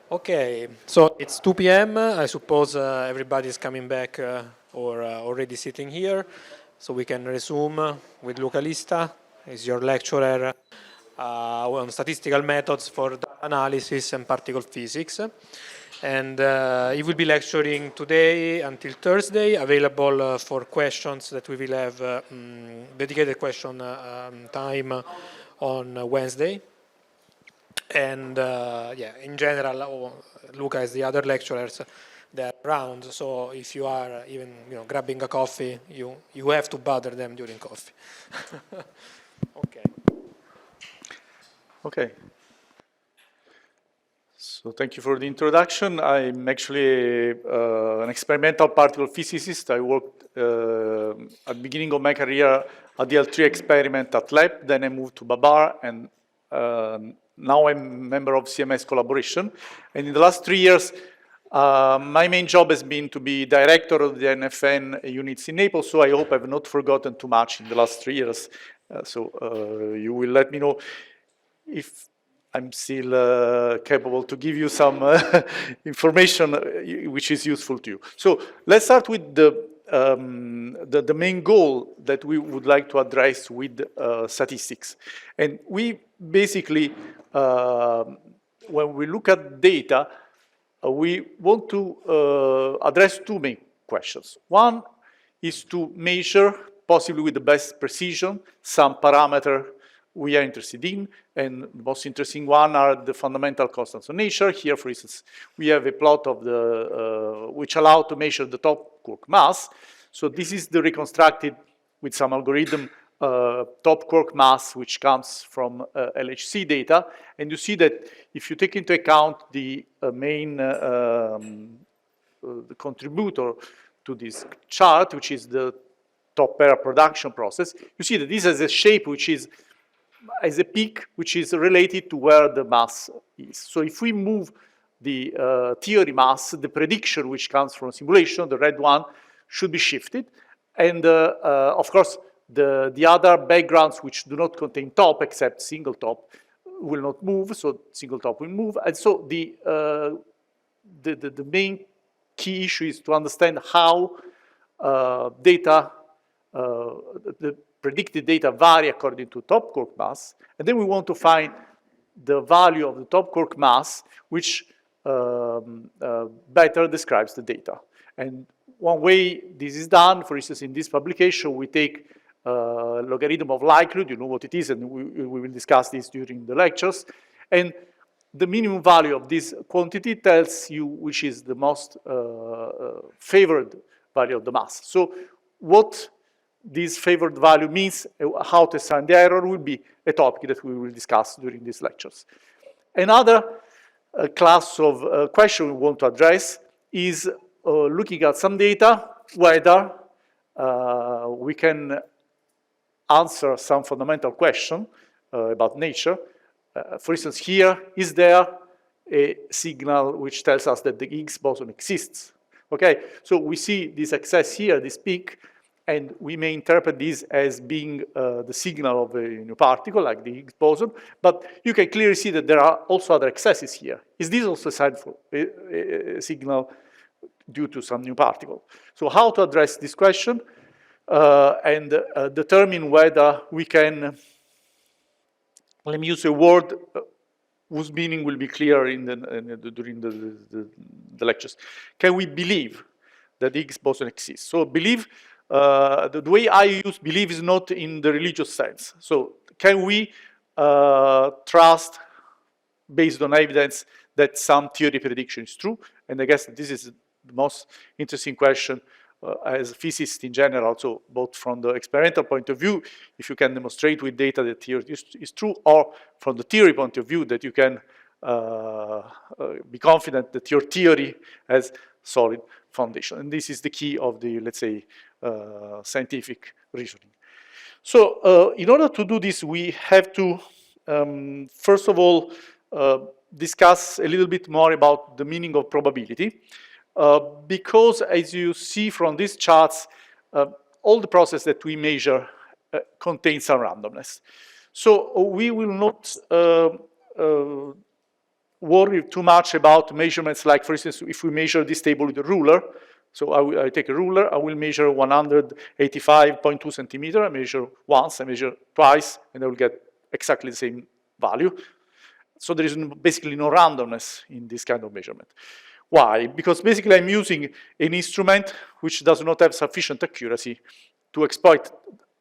Okay, so it's 2 p.m. I suppose everybody's coming back or already sitting here, so we can resume with Luca Lista. He's your lecturer on statistical methods for data analysis and particle physics. And he will be lecturing today until Thursday, available for questions that we will have dedicated question time on Wednesday. And yeah, in general, Luca as the other lecturers, they're around. So if you are even grabbing a coffee, you have to bother them during coffee. Okay. Okay. So thank you for the introduction. I'm actually an experimental particle physicist. I worked at the beginning of my career at the L3 experiment at lab. Then I moved to Babar, and now I'm a member of CMS collaboration. And in the last 3 years, my main job has been to be director of the NFN units in Naples. So I hope I've not forgotten too much in the last 3 years. You will let me know if I'm still capable to give you some information which is useful to you. So let's start with the main goal that we would like to address with statistics. And we basically, when we look at data, we want to address two main questions. One is to measure, possibly with the best precision, some parameter we are interested in, and the most interesting one are the fundamental constants of nature. Here, for instance, we have a plot of the which allow to measure the top quark mass. So this is the reconstructed with some algorithm top quark mass, which comes from LHC data, and you see that if you take into account the main the contributor to this chart, which is the top pair production process, you see that this has a shape which is as a peak, which is related to where the mass is. So if we move the theory mass, the prediction which comes from simulation, the red one, should be shifted. And of course, the other backgrounds which do not contain top, except single top, will not move, so single top will move. And so the main key issue is to understand how data, the predicted data vary according to top quark mass, and then we want to find the value of the top quark mass, which better describes the data. And one way this is done, for instance, in this publication, we take logarithm of likelihood, you know what it is, and we will discuss this during the lectures, and the minimum value of this quantity tells you which is the most favored value of the mass. So what this favored value means, how to assign the error, will be a topic that we will discuss during these lectures. Another class of question we want to address is looking at some data, whether we can answer some fundamental question about nature. For instance, here, is there a signal which tells us that the Higgs boson exists? Okay, so we see this excess here, this peak, and we may interpret this as being the signal of a new particle, like the Higgs boson, but you can clearly see that there are also other excesses here. Is this also a sign for a signal due to some new particle? So how to address this question and determine whether we can, let me use a word whose meaning will be clear during the lectures. Can we believe that the Higgs boson exists? So believe, the way I use believe is not in the religious sense. So can we trust, based on evidence, that some theory prediction is true? And I guess this is the most interesting question as physicists in general, so both from the experimental point of view, if you can demonstrate with data that theory is true, or from the theory point of view that you can be confident that your theory has solid foundation. And this is the key of the, let's say, scientific reasoning. So in order to do this, we have to, first of all, discuss a little bit more about the meaning of probability. Because as you see from these charts, all the process that we measure contains some randomness. So we will not worry too much about measurements like, for instance, if we measure this table with a ruler. So I take a ruler, I will measure 185.2 centimeter, I measure once, I measure twice, and I will get exactly the same value. So there is basically no randomness in this kind of measurement. Why? Because basically I'm using an instrument which does not have sufficient accuracy to exploit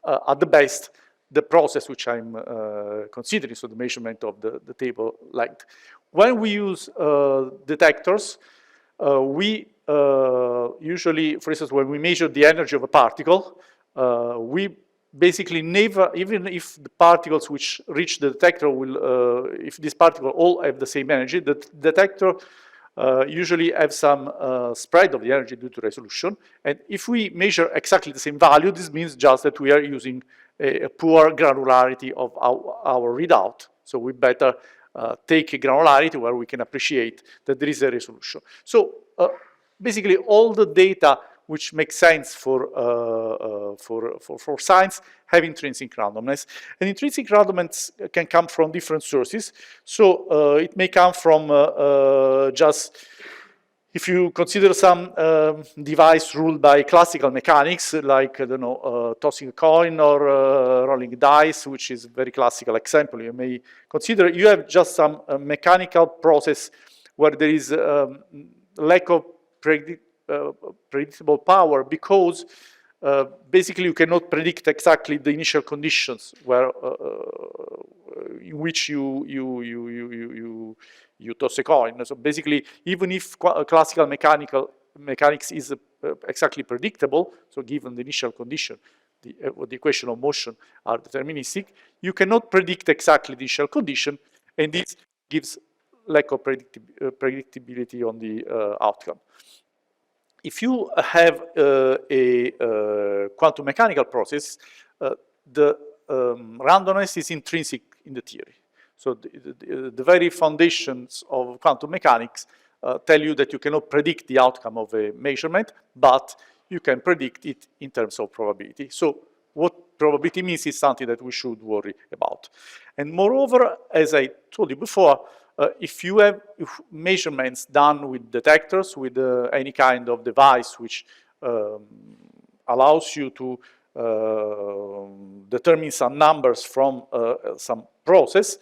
at the best the process which I'm considering, so the measurement of the table length. When we use detectors, we usually, for instance, when we measure the energy of a particle, we basically never, even if the particles which reach the detector will, if these particles all have the same energy, the detector usually have some spread of the energy due to resolution. And if we measure exactly the same value, this means just that we are using a poor granularity of our readout. So we better take a granularity where we can appreciate that there is a resolution. So basically all the data which makes sense for science have intrinsic randomness. And intrinsic randomness can come from different sources. So it may come from just, if you consider some device ruled by classical mechanics, like, I don't know, tossing a coin or rolling dice, which is a very classical example, you may consider you have just some mechanical process where there is lack of predictable power because basically you cannot predict exactly the initial conditions where in which you toss a coin. So basically, even if classical mechanics is exactly predictable, so given the initial condition, the equation of motion are deterministic, you cannot predict exactly the initial condition, and this gives lack of predictability on the outcome. If you have a quantum mechanical process, the randomness is intrinsic in the theory. So the very foundations of quantum mechanics tell you that you cannot predict the outcome of a measurement, but you can predict it in terms of probability. So what probability means is something that we should worry about. And moreover, as I told you before, if you have measurements done with detectors, with any kind of device which allows you to determine some numbers from some process,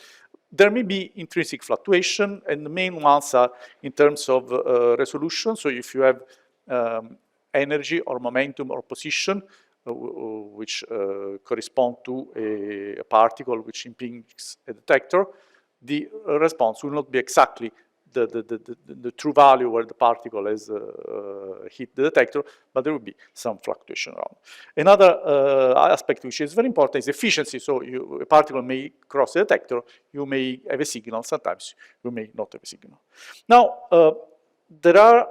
there may be intrinsic fluctuation, and the main ones are in terms of resolution. So if you have energy or momentum or position, which correspond to a particle which impinges a detector, the response will not be exactly the true value where the particle has hit the detector, but there will be some fluctuation around. Another aspect which is very important is efficiency. So a particle may cross the detector, you may have a signal, sometimes you may not have a signal. Now, there are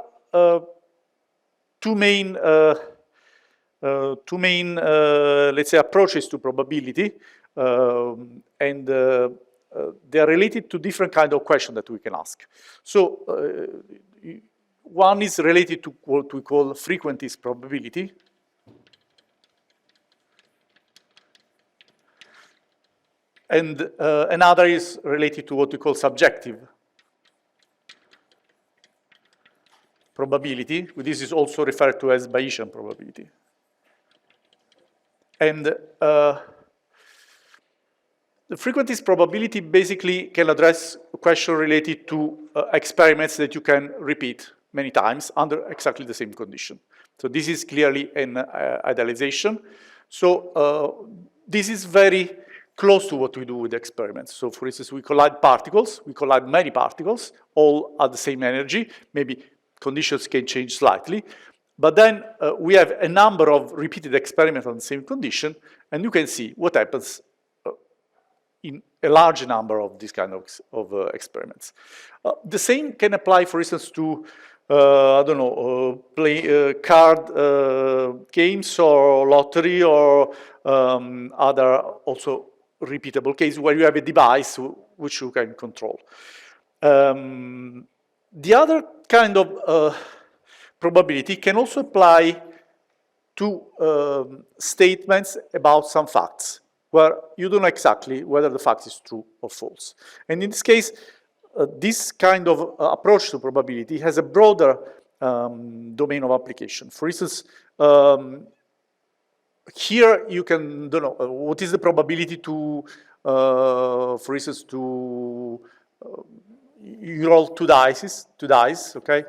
two main, let's say, approaches to probability, and they are related to different kind of questions that we can ask. So one is related to what we call frequentist probability. And another is related to what we call subjective probability. This is also referred to as Bayesian probability. And the frequentist probability basically can address a question related to experiments that you can repeat many times under exactly the same condition. So this is clearly an idealization. So this is very close to what we do with experiments. So for instance, we collide particles, we collide many particles, all at the same energy. Maybe conditions can change slightly. But then we have a number of repeated experiments on the same condition, and you can see what happens in a large number of these kind of experiments. The same can apply, for instance, to, I don't know, play card games or lottery or other also repeatable cases where you have a device which you can control. The other kind of probability can also apply to statements about some facts, where you don't know exactly whether the fact is true or false. And in this case, this kind of approach to probability has a broader domain of application. For instance, here you can, don't know, what is the probability to, for instance, to you roll two dice, okay?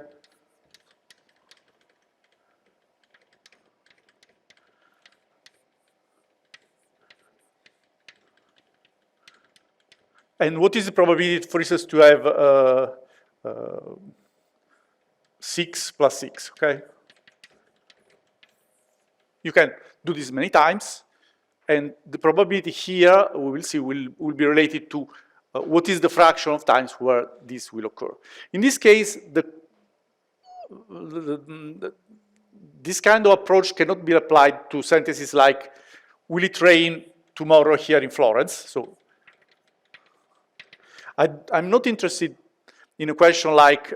And what is the probability, for instance, to have 6 plus 6, okay? You can do this many times, and the probability here, we will see, will be related to what is the fraction of times where this will occur. In this case, this kind of approach cannot be applied to sentences like, will it rain tomorrow here in Florence? So I'm not interested in a question like,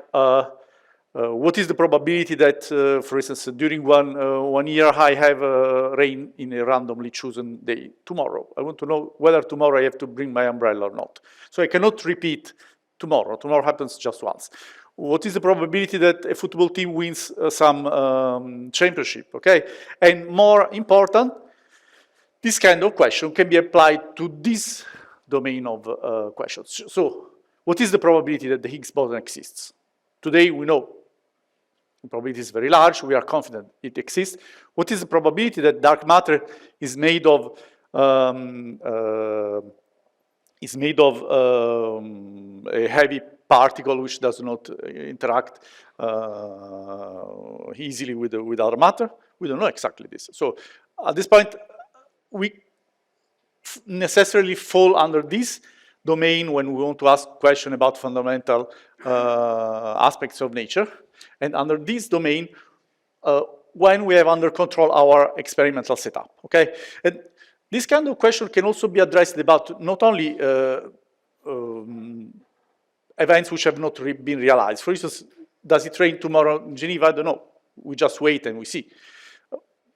what is the probability that, for instance, during one year I have rain in a randomly chosen day tomorrow. I want to know whether tomorrow I have to bring my umbrella or not. So I cannot repeat tomorrow. Tomorrow happens just once. What is the probability that a football team wins some championship, okay? And more important, this kind of question can be applied to this domain of questions. So what is the probability that the Higgs boson exists? Today we know the probability is very large. We are confident it exists. What is the probability that dark matter is made of a heavy particle which does not interact easily with other matter? We don't know exactly this. So at this point, we necessarily fall under this domain when we want to ask questions about fundamental aspects of nature. And under this domain, when we have under control our experimental setup, okay? And this kind of question can also be addressed about not only events which have not been realized. For instance, does it rain tomorrow in Geneva? I don't know. We just wait and we see.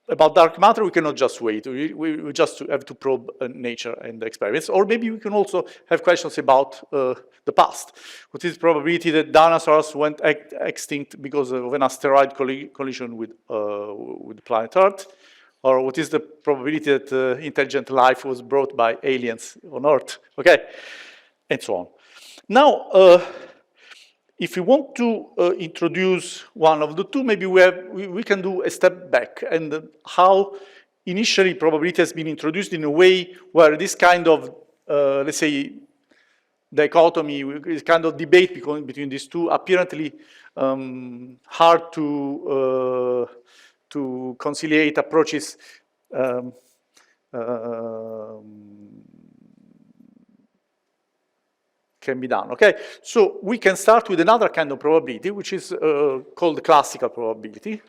About dark matter, we cannot just wait. We just have to probe nature and experiments. Or maybe we can also have questions about the past. What is the probability that dinosaurs went extinct because of an asteroid collision with the planet Earth? Or what is the probability that intelligent life was brought by aliens on Earth? Okay, and so on. Now, if we want to introduce one of the two, maybe we can do a step back and how initially probability has been introduced in a way where this kind of, let's say, dichotomy, this kind of debate between these two, apparently hard to conciliate approaches can be done, okay? So we can start with another kind of probability, which is called the classical probability.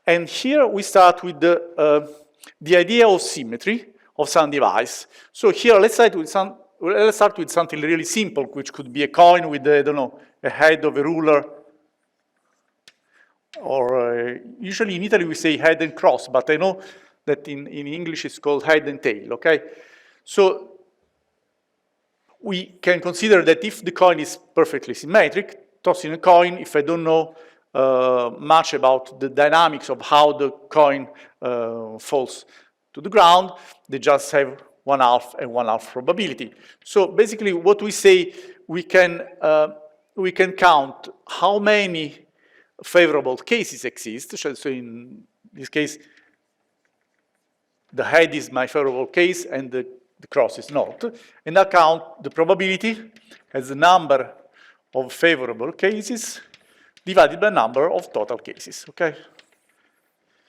And here we start with the idea of symmetry of some device. So here let's start with something really simple, which could be a coin with, I don't know, a head of a ruler. Or usually in Italy we say head and cross, but I know that in English it's called head and tail, okay? So we can consider that if the coin is perfectly symmetric, tossing a coin, if I don't know much about the dynamics of how the coin falls to the ground, they just have 1/2 and 1/2 probability. So basically what we say, we can count how many favorable cases exist. So in this case, the head is my favorable case and the cross is not, and I count the probability as the number of favorable cases divided by number of total cases, okay?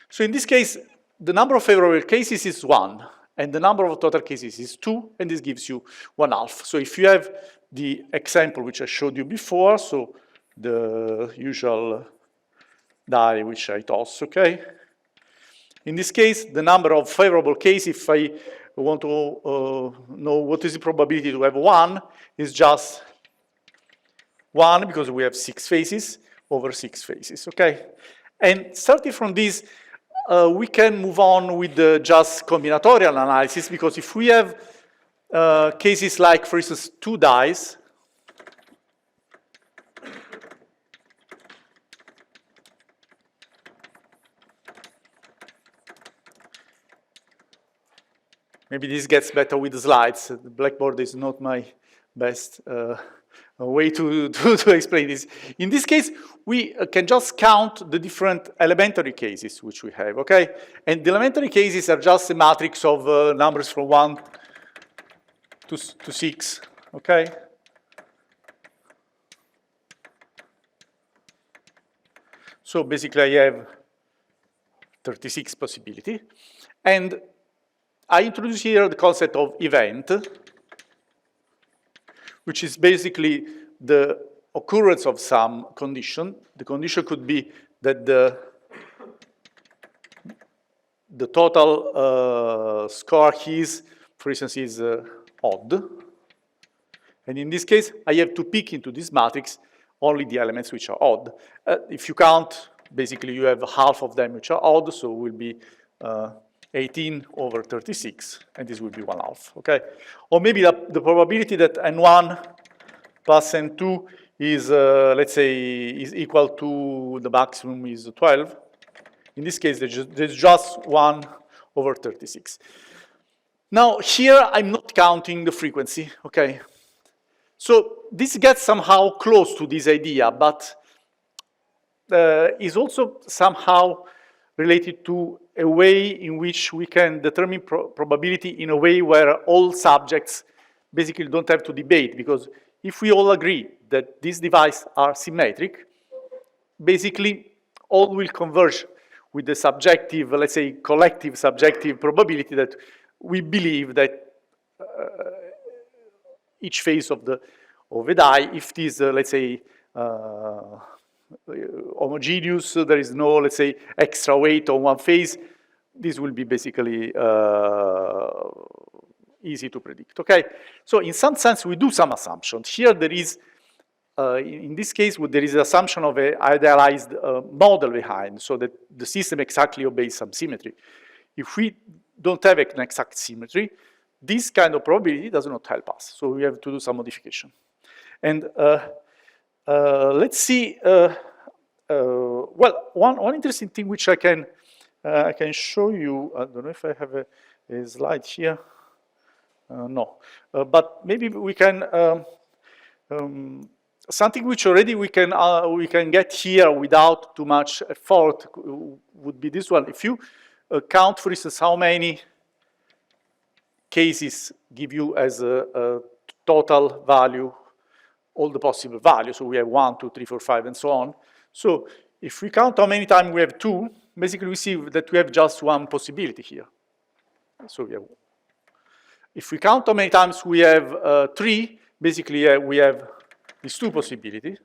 So in this case, the number of favorable cases is 1, and the number of total cases is 2, and this gives you 1/2. So if you have the example which I showed you before, so the usual die which I toss, okay? In this case, the number of favorable cases, if I want to know what is the probability to have 1, is just 1, because we have 6 faces over 6 faces, okay? And starting from this, we can move on with the just combinatorial analysis, because if we have cases like, for instance, 2 dice. Maybe this gets better with the slides. The blackboard is not my best way to explain this. In this case, we can just count the different elementary cases which we have, okay? And the elementary cases are just a matrix of numbers from 1 to 6, okay? So basically I have 36 possibility. And I introduce here the concept of event, which is basically the occurrence of some condition. The condition could be that the total score keys, for instance, is odd. And in this case, I have to pick into this matrix only the elements which are odd. If you count, basically you have half of them which are odd, so it will be 18 over 36, and this will be 1/2, okay? Or maybe the probability that N1 plus N2 is, let's say, is equal to the maximum is 12. In this case, there's just 1 over 36. Now, here I'm not counting the frequency, okay? So this gets somehow close to this idea, but is also somehow related to a way in which we can determine probability in a way where all subjects basically don't have to debate, because if we all agree that these devices are symmetric, basically all will converge with the subjective, let's say, collective subjective probability that we believe that each phase of a die, if it is, let's say, homogeneous, there is no, let's say, extra weight on one phase, this will be basically easy to predict, okay? So in some sense, we do some assumptions. Here there is, in this case, there is an assumption of an idealized model behind, so that the system exactly obeys some symmetry. If we don't have an exact symmetry, this kind of probability does not help us, so we have to do some modification. And let's see, well, one interesting thing which I can show you, I don't know if I have a slide here, no, but maybe we can, something which already we can get here without too much effort would be this one. If you count, for instance, how many cases give you as a total value, all the possible values. So we have 1, 2, 3, 4, 5, and so on. So if we count how many times we have 2, basically we see that we have just one possibility here. So we have, if we count how many times we have 3, basically we have these 2 possibilities.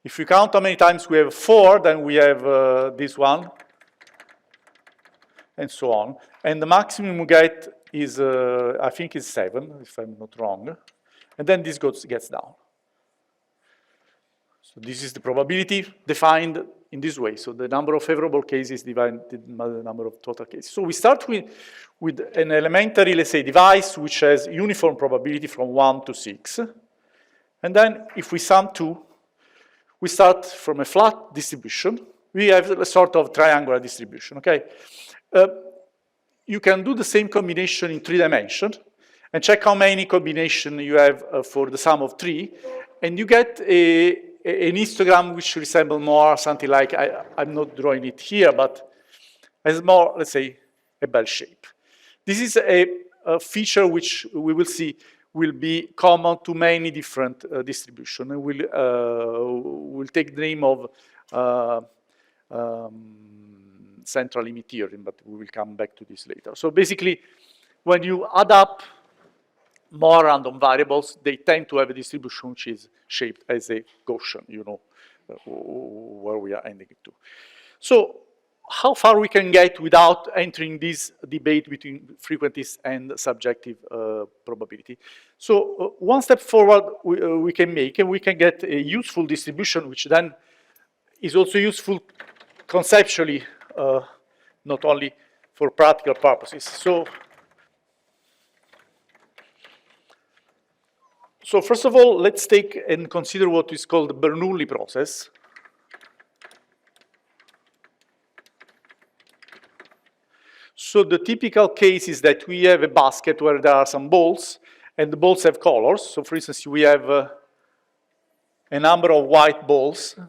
If we count how many times we have 4, then we have this one, and so on. And the maximum we get is, I think is 7, if I'm not wrong. And then this gets down. So this is the probability defined in this way. So the number of favorable cases divided by the number of total cases. So we start with an elementary, let's say, device which has uniform probability from 1 to 6. And then if we sum 2, we start from a flat distribution. We have a sort of triangular distribution, okay? You can do the same combination in 3 dimensions and check how many combinations you have for the sum of 3, and you get an histogram which resembles more something like, I'm not drawing it here, but has more, let's say, a bell shape. This is a feature which we will see will be common to many different distributions, and will take the name of central limit theorem, but we will come back to this later. So basically, when you add up more random variables, they tend to have a distribution which is shaped as a Gaussian, you know, where we are ending it to. So how far we can get without entering this debate between frequencies and subjective probability? So one step forward we can make, and we can get a useful distribution, which then is also useful conceptually, not only for practical purposes. So So first of all, let's take and consider what is called the Bernoulli process. So the typical case is that we have a basket where there are some balls, and the balls have colors. So for instance, we have a number of white balls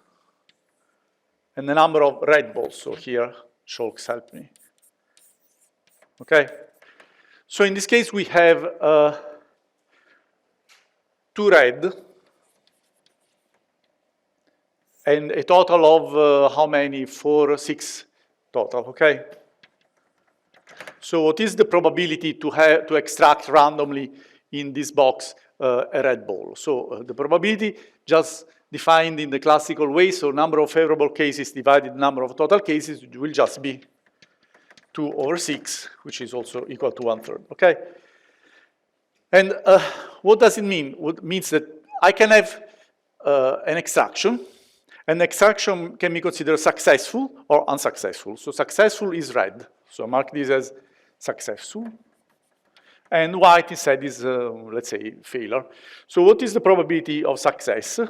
and a number of red balls. So here, chalks help me. Okay? So in this case, we have 2 red and a total of how many? 4, 6 total, okay? So what is the probability to extract randomly in this box a red ball? So the probability just defined in the classical way, so number of favorable cases divided number of total cases will just be 2 over 6, which is also equal to 1/3, okay? And what does it mean? It means that I can have an extraction, and extraction can be considered successful or unsuccessful. So successful is red, so mark this as successful. And white instead is, let's say, failure. So what is the probability of success?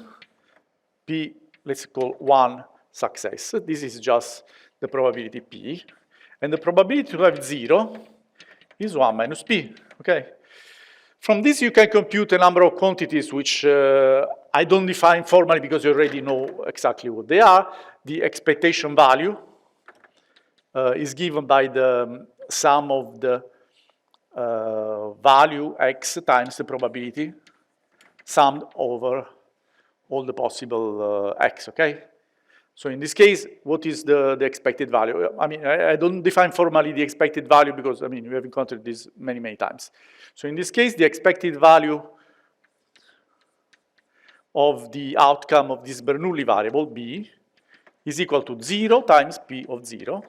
P, let's call 1 success. This is just the probability P. And the probability to have 0 is 1 minus P, okay? From this, you can compute a number of quantities which I don't define formally because you already know exactly what they are. The expectation value is given by the sum of the value x times the probability summed over all the possible x, okay? So in this case, what is the expected value? I mean, I don't define formally the expected value because, I mean, we have encountered this many, many times. So in this case, the expected value of the outcome of this Bernoulli variable, B, is equal to 0 times P of 0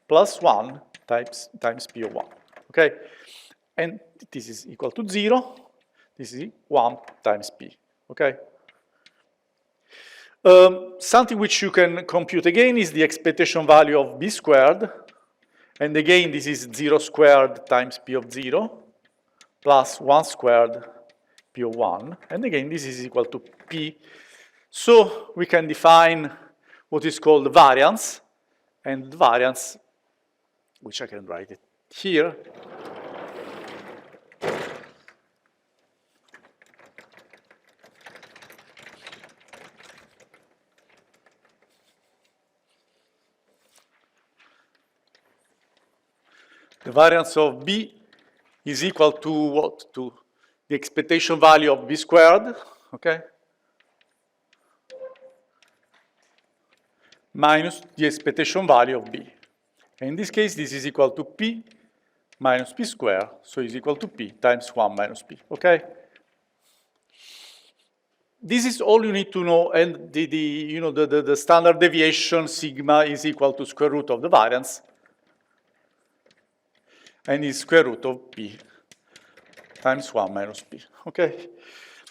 plus 1 times P of 1, okay? And this is equal to 0. This is 1 times P, okay? Something which you can compute again is the expectation value of B squared. And again, this is 0 squared times P of 0 plus 1 squared P of 1. And again, this is equal to P. So we can define what is called the variance. And the variance, which I can write it here, the variance of B is equal to what? To the expectation value of B squared, okay? Minus the expectation value of B. And in this case, this is equal to P minus P squared, so is equal to P times 1 minus P, okay? This is all you need to know, and the standard deviation sigma is equal to square root of the variance, and is square root of P times 1 minus P, okay?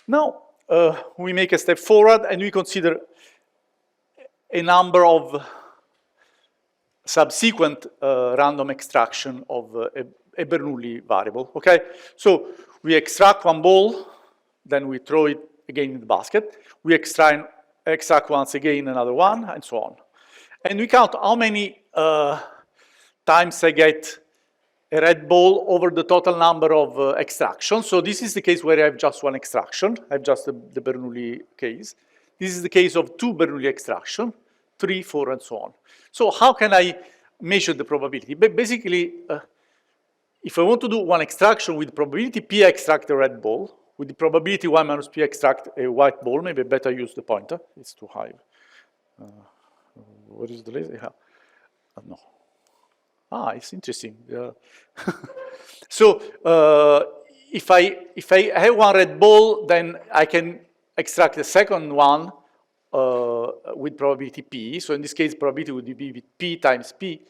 Now, we make a step forward and we consider a number of subsequent random extraction of a Bernoulli variable, okay? So we extract one ball, then we throw it again in the basket. We extract once again another one, and so on. And we count how many times I get a red ball over the total number of extractions. So this is the case where I have just one extraction. I have just the Bernoulli case. This is the case of 2 Bernoulli extraction, 3, 4, and so on. So how can I measure the probability? Basically, if I want to do one extraction with probability P extract a red ball, with the probability 1 minus P extract a white ball, maybe I better use the pointer. It's too high. What is the laser? No. Ah, it's interesting. So if I have one red ball, then I can extract the second one with probability P. So in this case, probability would be with P times P.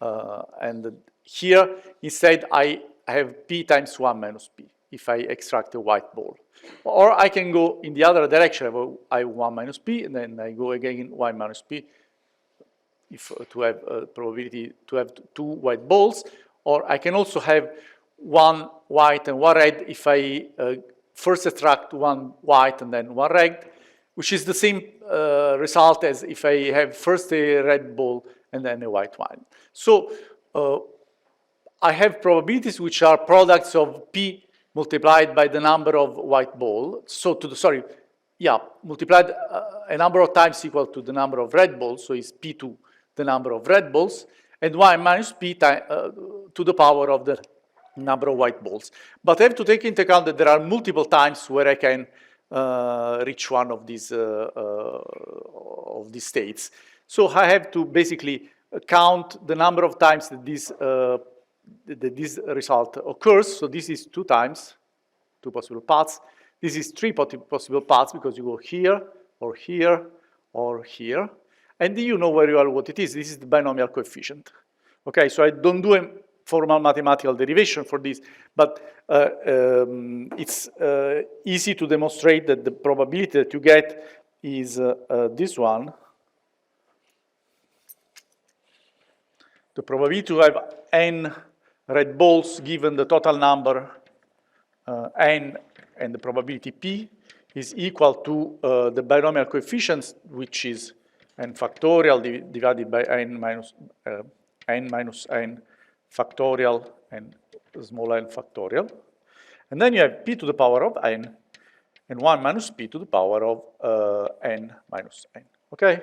And here, instead, I have P times 1 minus P if I extract a white ball. Or I can go in the other direction. I have 1 minus P, and then I go again 1 minus P to have a probability to have 2 white balls. Or I can also have 1 white and 1 red if I first extract one white and then one red, which is the same result as if I have first a red ball and then a white one. So I have probabilities which are products of P multiplied by the number of white balls. So multiplied a number of times equal to the number of red balls, so it's P2, the number of red balls, and 1 minus P to the power of the number of white balls. But I have to take into account that there are multiple times where I can reach one of these states. So I have to basically count the number of times that this result occurs. So this is 2 times, 2 possible paths. This is 3 possible paths because you go here, or here, or here. And you know very well what it is. This is the binomial coefficient. Okay, so I don't do a formal mathematical derivation for this, but it's easy to demonstrate that the probability that you get is this one. The probability to have n red balls given the total number n and the probability p is equal to the binomial coefficients, which is n factorial divided by n minus n factorial and small n factorial. And then you have p to the power of n and 1 minus p to the power of n minus n. Okay?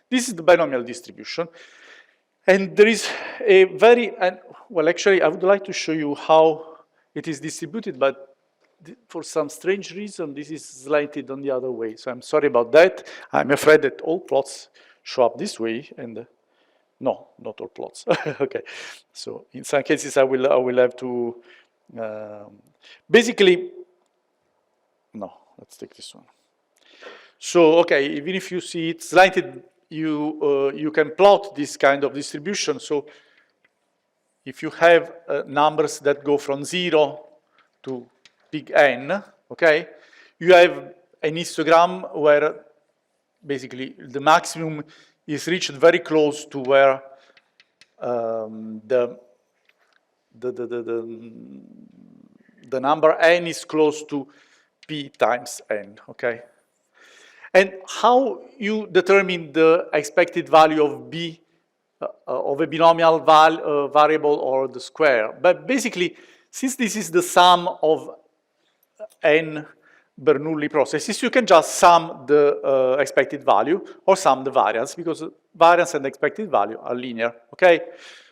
This is the binomial distribution. And there is a well, actually, I would like to show you how it is distributed, but for some strange reason, this is slanted on the other way. So I'm sorry about that. I'm afraid that all plots show up this way, and no, not all plots. Okay. So in some cases, I will have to basically. No, let's take this one. So okay, even if you see it slanted, you can plot this kind of distribution. So if you have numbers that go from 0 to big N, okay, you have an histogram where basically the maximum is reached very close to where the number N is close to P times N, okay? And how you determine the expected value of B of a binomial variable or the square? But basically, since this is the sum of n Bernoulli processes, you can just sum the expected value or sum the variance, because variance and expected value are linear, okay?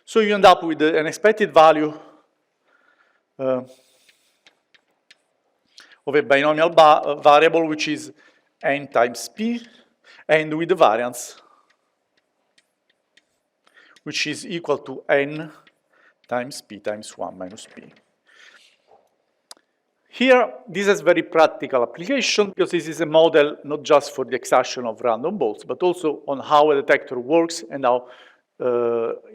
So you end up with an expected value of a binomial variable, which is n times p, and with the variance, which is equal to n times p times 1 minus p. Here, this has very practical application, because this is a model not just for the extraction of random balls, but also on how a detector works and how,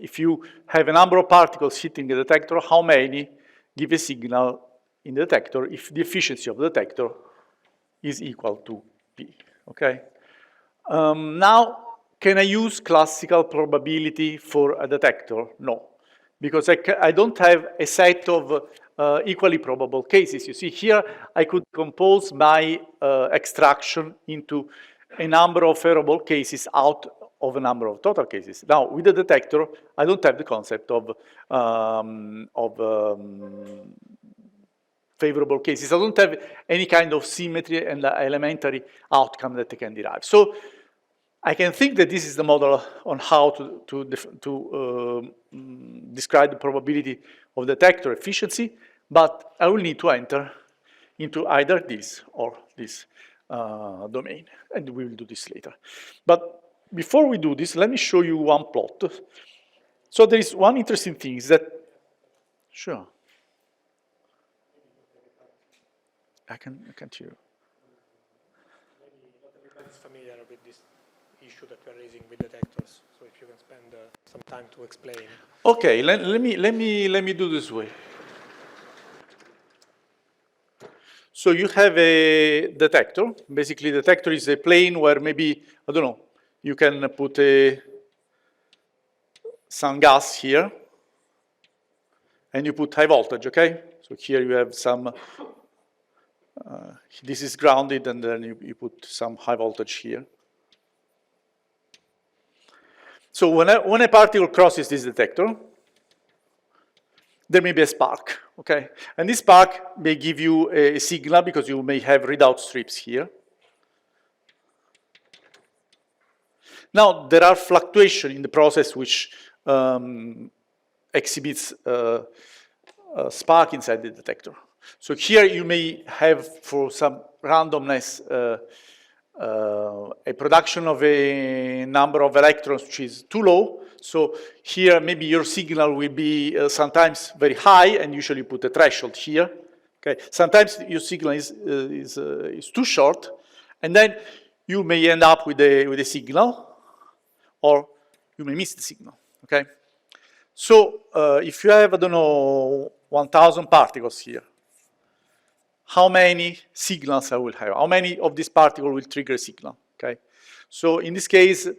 if you have a number of particles hitting the detector, how many give a signal in the detector if the efficiency of the detector is equal to P, okay? Now, can I use classical probability for a detector? No, because I don't have a set of equally probable cases. You see here, I could compose my extraction into a number of favorable cases out of a number of total cases. Now, with the detector, I don't have the concept of favorable cases. I don't have any kind of symmetry and elementary outcome that I can derive. So I can think that this is the model on how to describe the probability of detector efficiency, but I will need to enter into either this or this domain, and we will do this later. But before we do this, let me show you one plot. So there is one interesting thing is that, sure, I can hear you. Not everybody's familiar with this issue that we're raising with detectors. So if you can spend some time to explain. Okay, let me do this way. So you have a detector. Basically, detector is a plane where maybe, I don't know, you can put some gas here, and you put high voltage, okay? So here you have some This is grounded, and then you put some high voltage here. So when a particle crosses this detector, there may be a spark, okay? And this spark may give you a signal because you may have readout strips here. Now, there are fluctuations in the process which exhibits a spark inside the detector. So here you may have, for some randomness, a production of a number of electrons which is too low. So here maybe your signal will be sometimes very high, and usually you put a threshold here. Okay. Sometimes your signal is too short, and then you may end up with a signal, or you may miss the signal. Okay. So if you have, I don't know, 1,000 particles here, how many signals I will have? How many of these particles will trigger a signal? Okay. So in this case,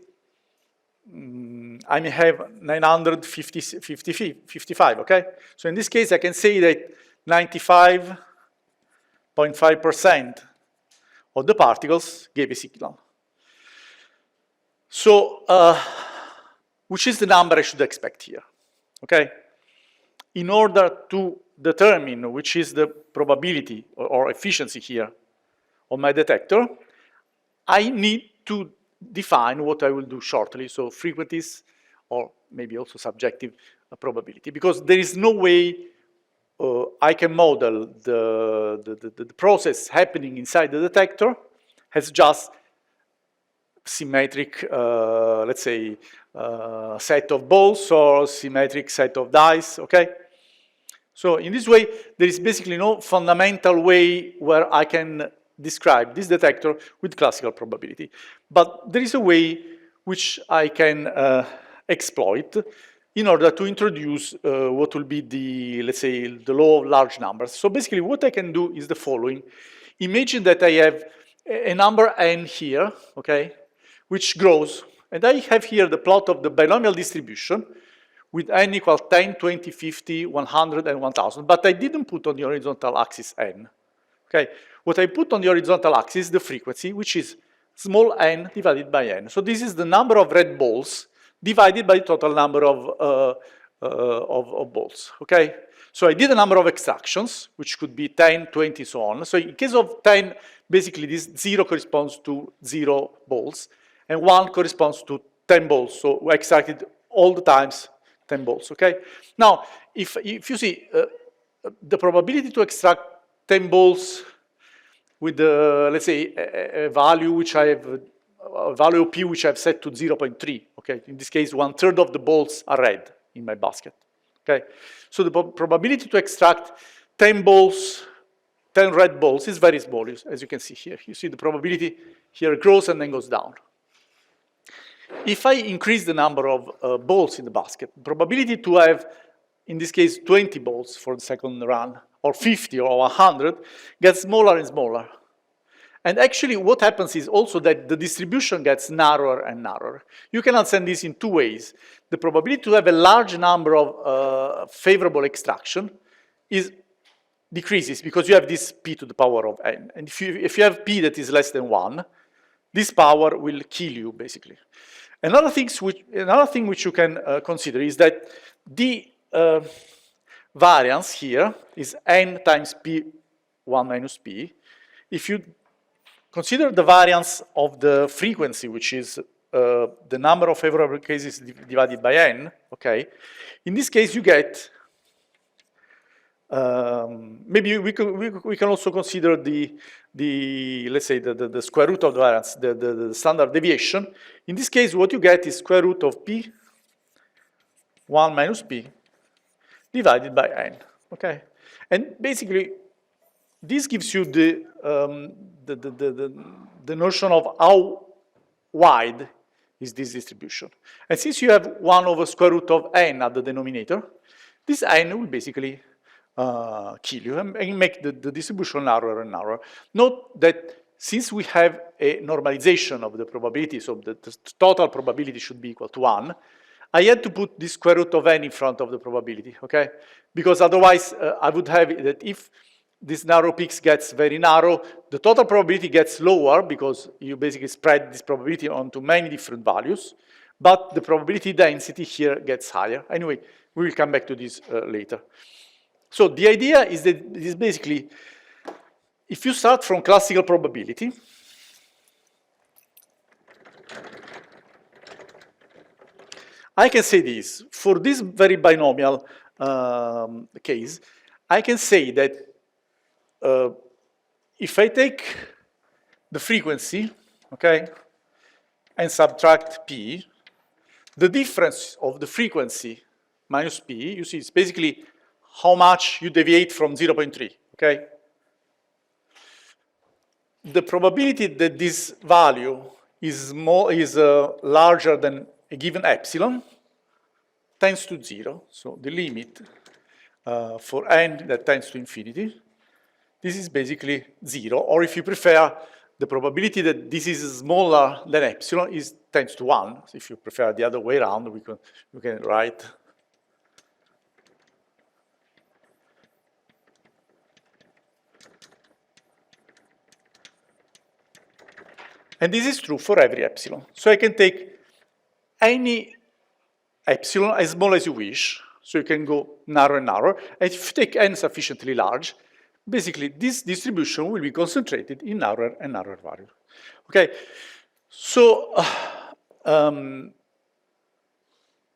I may have 955, okay? So in this case, I can say that 95.5% of the particles gave a signal. So, which is the number I should expect here, okay? In order to determine which is the probability or efficiency here of my detector, I need to define what I will do shortly, so frequencies, or maybe also subjective probability, because there is no way I can model the process happening inside the detector as just symmetric, let's say, set of balls or symmetric set of dice, okay? So in this way, there is basically no fundamental way where I can describe this detector with classical probability. But there is a way which I can exploit in order to introduce what will be the, let's say, the law of large numbers. So basically what I can do is the following. Imagine that I have a number n here, okay, which grows. And I have here the plot of the binomial distribution with n equal 10, 20, 50, 100, and 1000. But I didn't put on the horizontal axis n. Okay, what I put on the horizontal axis is the frequency, which is small n divided by n. So this is the number of red balls divided by the total number of balls, okay? So I did a number of extractions, which could be 10, 20, so on. So in case of 10, basically this 0 corresponds to 0 balls, and 1 corresponds to 10 balls. So we extracted all the times 10 balls, okay? Now, if you see, the probability to extract 10 balls with, let's say, a value which I have, a value of p which I've set to 0.3, okay? In this case, 1/3 of the balls are red in my basket, okay? So the probability to extract 10 balls, 10 red balls is very small, as you can see here. You see the probability here grows and then goes down. If I increase the number of balls in the basket, the probability to have, in this case, 20 balls for the second run, or 50 or 100, gets smaller and smaller. And actually what happens is also that the distribution gets narrower and narrower. You can understand this in two ways. The probability to have a large number of favorable extraction decreases because you have this p to the power of n. And if you have p that is less than 1, this power will kill you, basically. Another thing which you can consider is that the variance here is n times p 1 minus p. If you consider the variance of the frequency, which is the number of favorable cases divided by n, okay? In this case, you get, maybe we can also consider let's say, the square root of the variance, the standard deviation. In this case, what you get is square root of p 1 minus p divided by n, okay? And basically, this gives you the notion of how wide is this distribution. And since you have 1 over square root of n at the denominator, this n will basically kill you and make the distribution narrower and narrower. Note that since we have a normalization of the probability, so the total probability should be equal to 1, I had to put this square root of n in front of the probability, okay? Because otherwise, I would have it that if this narrow peaks gets very narrow, the total probability gets lower because you basically spread this probability onto many different values, but the probability density here gets higher. Anyway, we will come back to this later. So the idea is that it is basically, if you start from classical probability, I can say this, for this very binomial case, I can say that if I take the frequency, okay, and subtract p, the difference of the frequency minus p, you see, it's basically how much you deviate from 0.3, okay? The probability that this value is larger than a given epsilon tends to 0. So the limit for n that tends to infinity, this is basically 0. Or if you prefer, the probability that this is smaller than epsilon tends to 1. So if you prefer the other way around, we can write and this is true for every epsilon. So I can take any epsilon as small as you wish. So you can go narrower and narrower. And if you take n sufficiently large, basically this distribution will be concentrated in narrower and narrower values. Okay, so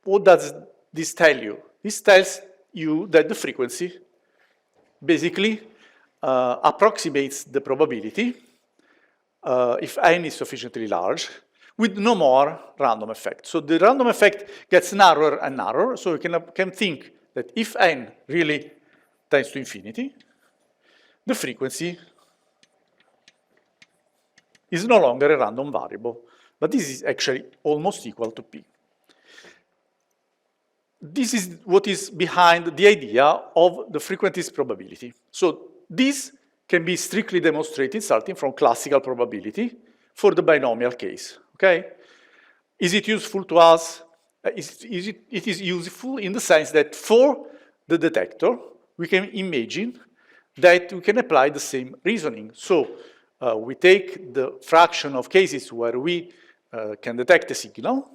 what does this tell you? This tells you that the frequency basically approximates the probability if n is sufficiently large, with no more random effect. So the random effect gets narrower and narrower, so you can think that if n really tends to infinity, the frequency is no longer a random variable, but this is actually almost equal to p. This is what is behind the idea of the frequentist probability. So this can be strictly demonstrated starting from classical probability for the binomial case, okay? Is it useful to us? It is useful in the sense that for the detector, we can imagine that we can apply the same reasoning. So we take the fraction of cases where we can detect a signal.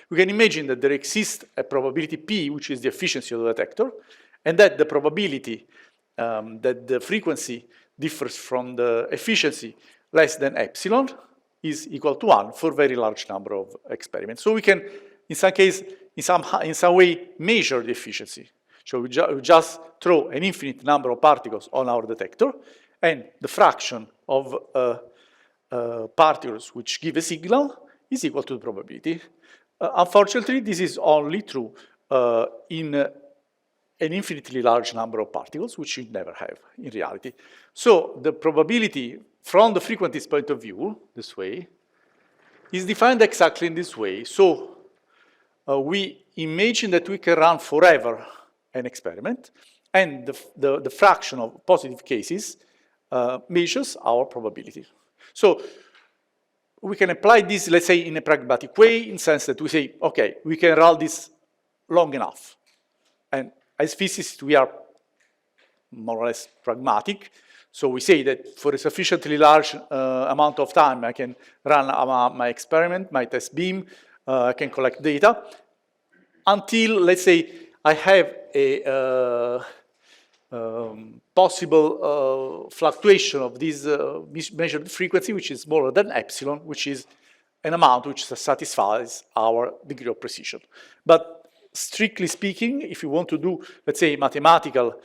We can imagine that there exists a probability p, which is the efficiency of the detector, and that the probability that the frequency differs from the efficiency less than epsilon is equal to 1 for a very large number of experiments. So we can, in some case, in some way, measure the efficiency. So we just throw an infinite number of particles on our detector, and the fraction of particles which give a signal is equal to the probability. Unfortunately, this is only true in an infinitely large number of particles, which you never have in reality. So the probability from the frequentist point of view, this way, is defined exactly in this way. So we imagine that we can run forever an experiment, and the fraction of positive cases measures our probability. So we can apply this, let's say, in a pragmatic way, in the sense that we say, okay, we can run this long enough. And as physicists, we are more or less pragmatic. So we say that for a sufficiently large amount of time, I can run my experiment, my test beam, I can collect data, until, let's say, I have a possible fluctuation of this measured frequency, which is smaller than epsilon, which is an amount which satisfies our degree of precision. But strictly speaking, if you want to do, let's say, mathematical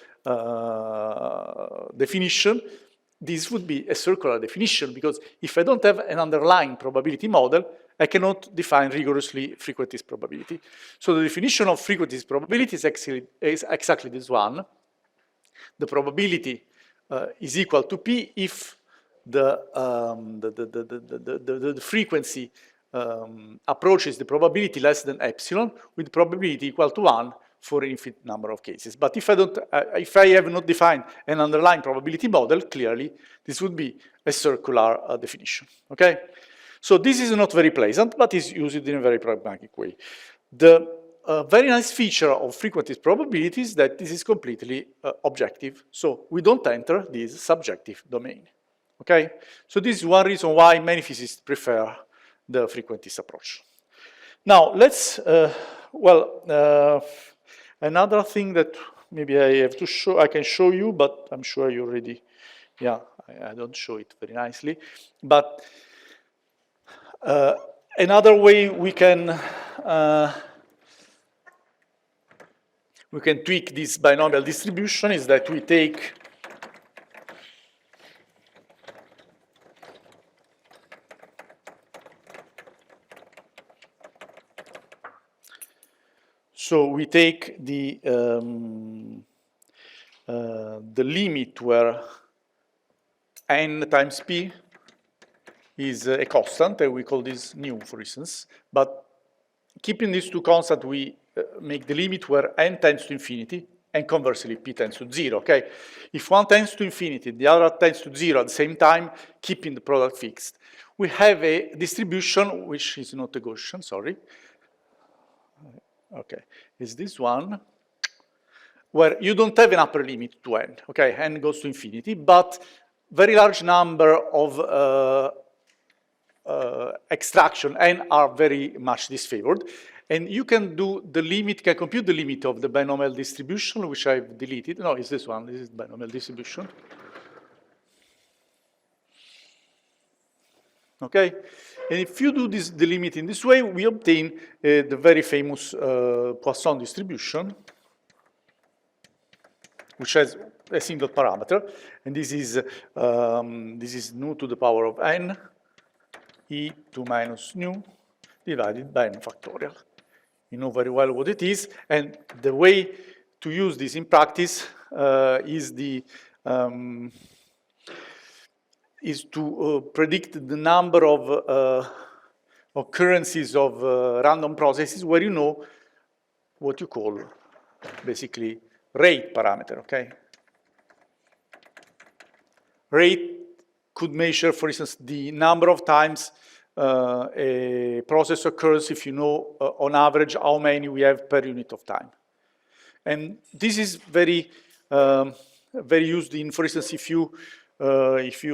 definition, this would be a circular definition, because if I don't have an underlying probability model, I cannot define rigorously frequentist probability. So the definition of frequentist probability is exactly this one. The probability is equal to p if the frequency approaches the probability less than epsilon with probability equal to 1 for an infinite number of cases. But if I have not defined an underlying probability model, clearly this would be a circular definition, okay? So this is not very pleasant, but is used in a very pragmatic way. The a very nice feature of frequentist probability is that this is completely objective. So we don't enter this subjective domain. Okay? So this is one reason why many physicists prefer the frequentist approach. Now, let's, another thing that maybe I have to show, I can show you, but I'm sure you already, yeah, I don't show it very nicely. But another way we can tweak this binomial distribution is that we take the limit where n times p is a constant, and we call this nu, for instance. But keeping these two constants, we make the limit where n tends to infinity, and conversely, p tends to 0, okay? If one tends to infinity, the other tends to 0 at the same time, keeping the product fixed, we have a distribution which is not a Gaussian, sorry. Okay, is this one, where you don't have an upper limit to n, okay? N goes to infinity, but very large number of extraction n are very much disfavored. And you can do the limit, can compute the limit of the binomial distribution, which I've deleted. No, it's this one, this is binomial distribution. Okay, and if you do this, the limit in this way, we obtain the very famous Poisson distribution, which has a single parameter, and this is nu to the power of n, e2 minus nu, divided by n factorial. You know very well what it is, and the way to use this in practice is to predict the number of occurrences of random processes where you know what you call basically rate parameter, okay? Rate could measure, for instance, the number of times a process occurs if you know on average how many we have per unit of time. And this is very used in, for instance, if you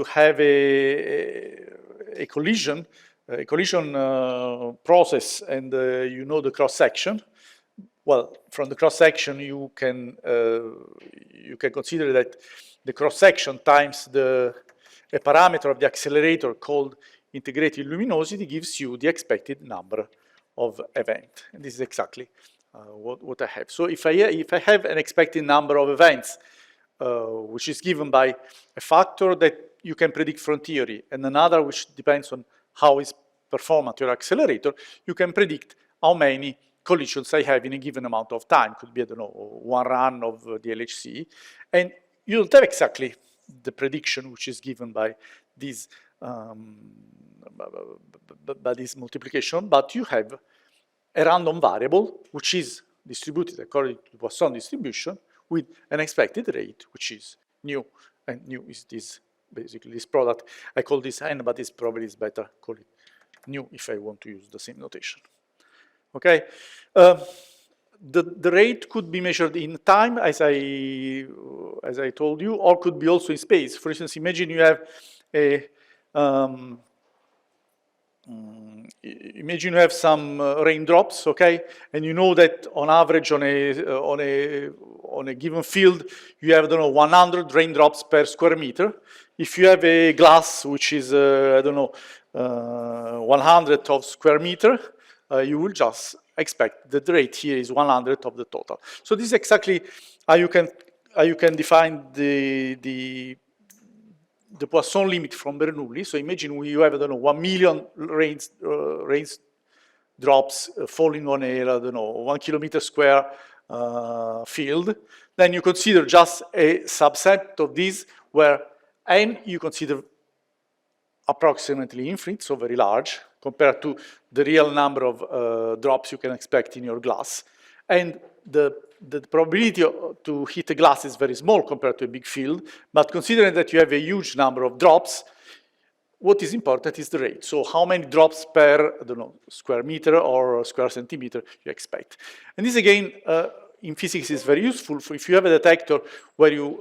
have a collision process and you know the cross section. Well, from the cross section you can consider that the cross section times a parameter of the accelerator called integrated luminosity gives you the expected number of events. And this is exactly what I have. So if I have an expected number of events, which is given by a factor that you can predict from theory, and another which depends on how is performed at your accelerator, you can predict how many collisions I have in a given amount of time. Could be, I don't know, one run of the LHC. And you don't have exactly the prediction which is given by this multiplication, but you have a random variable which is distributed according to the Poisson distribution with an expected rate, which is nu, and nu is this, basically this product. I call this n, but it's probably is better call it nu if I want to use the same notation. Okay, the rate could be measured in time, as I told you, or could be also in space. For instance, imagine you have a imagine you have some raindrops, okay, and you know that on average on a given field you have, I don't know, 100 raindrops per square meter. If you have a glass which is I don't know 100 of square meter, you will just expect that the rate here is 100 of the total. So this is exactly how you can define the Poisson limit from Bernoulli. So imagine you have, I don't know, 1 million rains drops falling on a, I don't know, 1 kilometer square field. Then you consider just a subset of these where n you consider approximately infinite, so very large, compared to the real number of drops you can expect in your glass. And the probability to hit a glass is very small compared to a big field, but considering that you have a huge number of drops, what is important is the rate. So how many drops per, I don't know, square meter or square centimeter you expect. And this again, in physics is very useful. For if you have a detector where you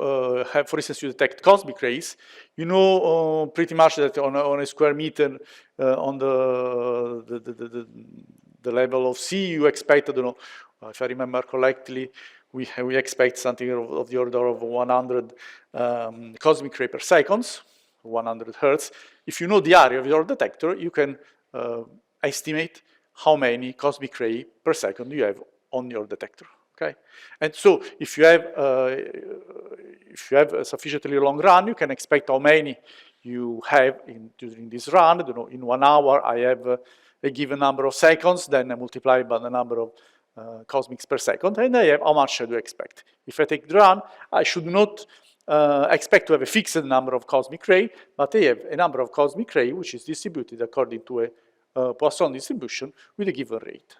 have, for instance, you detect cosmic rays, you know pretty much that on a square meter, on the level of C, you expect, I don't know, if I remember correctly, we expect something of the order of 100 cosmic ray per seconds, 100 hertz. If you know the area of your detector, you can estimate how many cosmic ray per second you have on your detector. Okay, and so if you have a sufficiently long run, you can expect how many you have during this run. You know, in 1 hour, I have a given number of seconds, then I multiply by the number of cosmics per second, and I have how much I do expect. If I take the run, I should not expect to have a fixed number of cosmic ray, but I have a number of cosmic ray which is distributed according to a Poisson distribution with a given rate.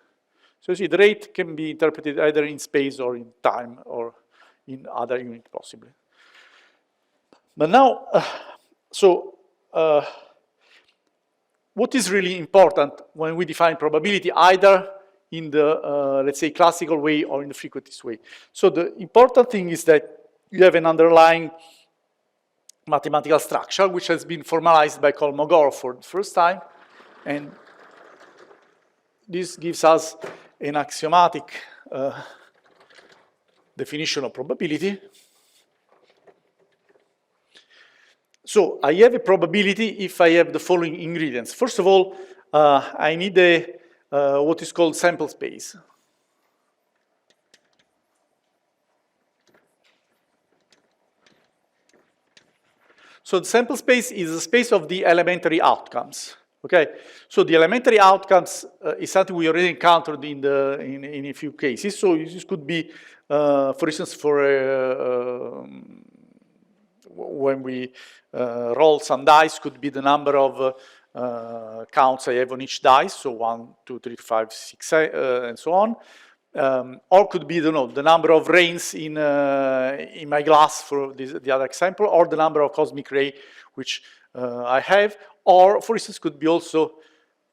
So you see, the rate can be interpreted either in space or in time or in other unit possibly. But now, what is really important when we define probability, either in the, let's say, classical way or in the frequentist way? So the important thing is that you have an underlying mathematical structure which has been formalized by Kolmogorov for the first time, and this gives us an axiomatic definition of probability. So I have a probability if I have the following ingredients. First of all, I need what is called sample space. So the sample space is the space of the elementary outcomes. Okay, so the elementary outcomes is something we already encountered in a few cases. So this could be, for instance, when we roll some dice, could be the number of counts I have on each dice, so 1, 2, 3, 5, 6, and so on. Or could be, the number of rains in my glass for the other example, or the number of cosmic ray which I have, or for instance could be also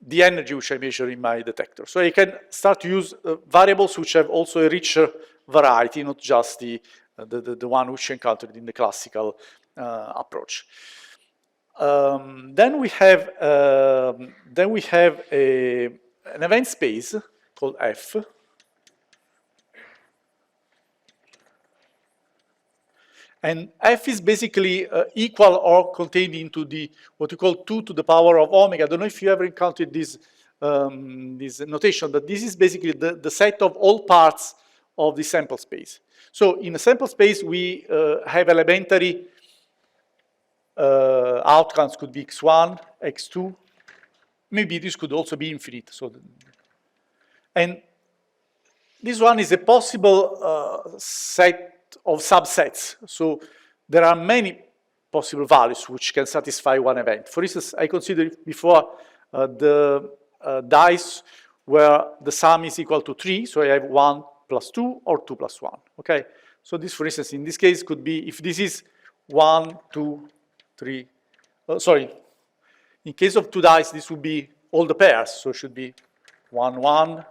the energy which I measure in my detector. So I can start to use variables which have also a richer variety, not just the one which encountered in the classical approach. Then we have an event space called F. And F is basically equal or contained into what we call 2 to the power of omega. I don't know if you ever encountered this notation, but this is basically the set of all parts of the sample space. So in a sample space, we have elementary outcomes could be x1, x2. Maybe this could also be infinite. And this one is a possible set of subsets. So there are many possible values which can satisfy one event. For instance, I considered before the dice where the sum is equal to 3, so I have 1 plus 2 or 2 plus 1, okay? So this, for instance, in this case could be, if this is 1, 2, 3, sorry, in case of 2 dice, this would be all the pairs, so it should be 1, 1,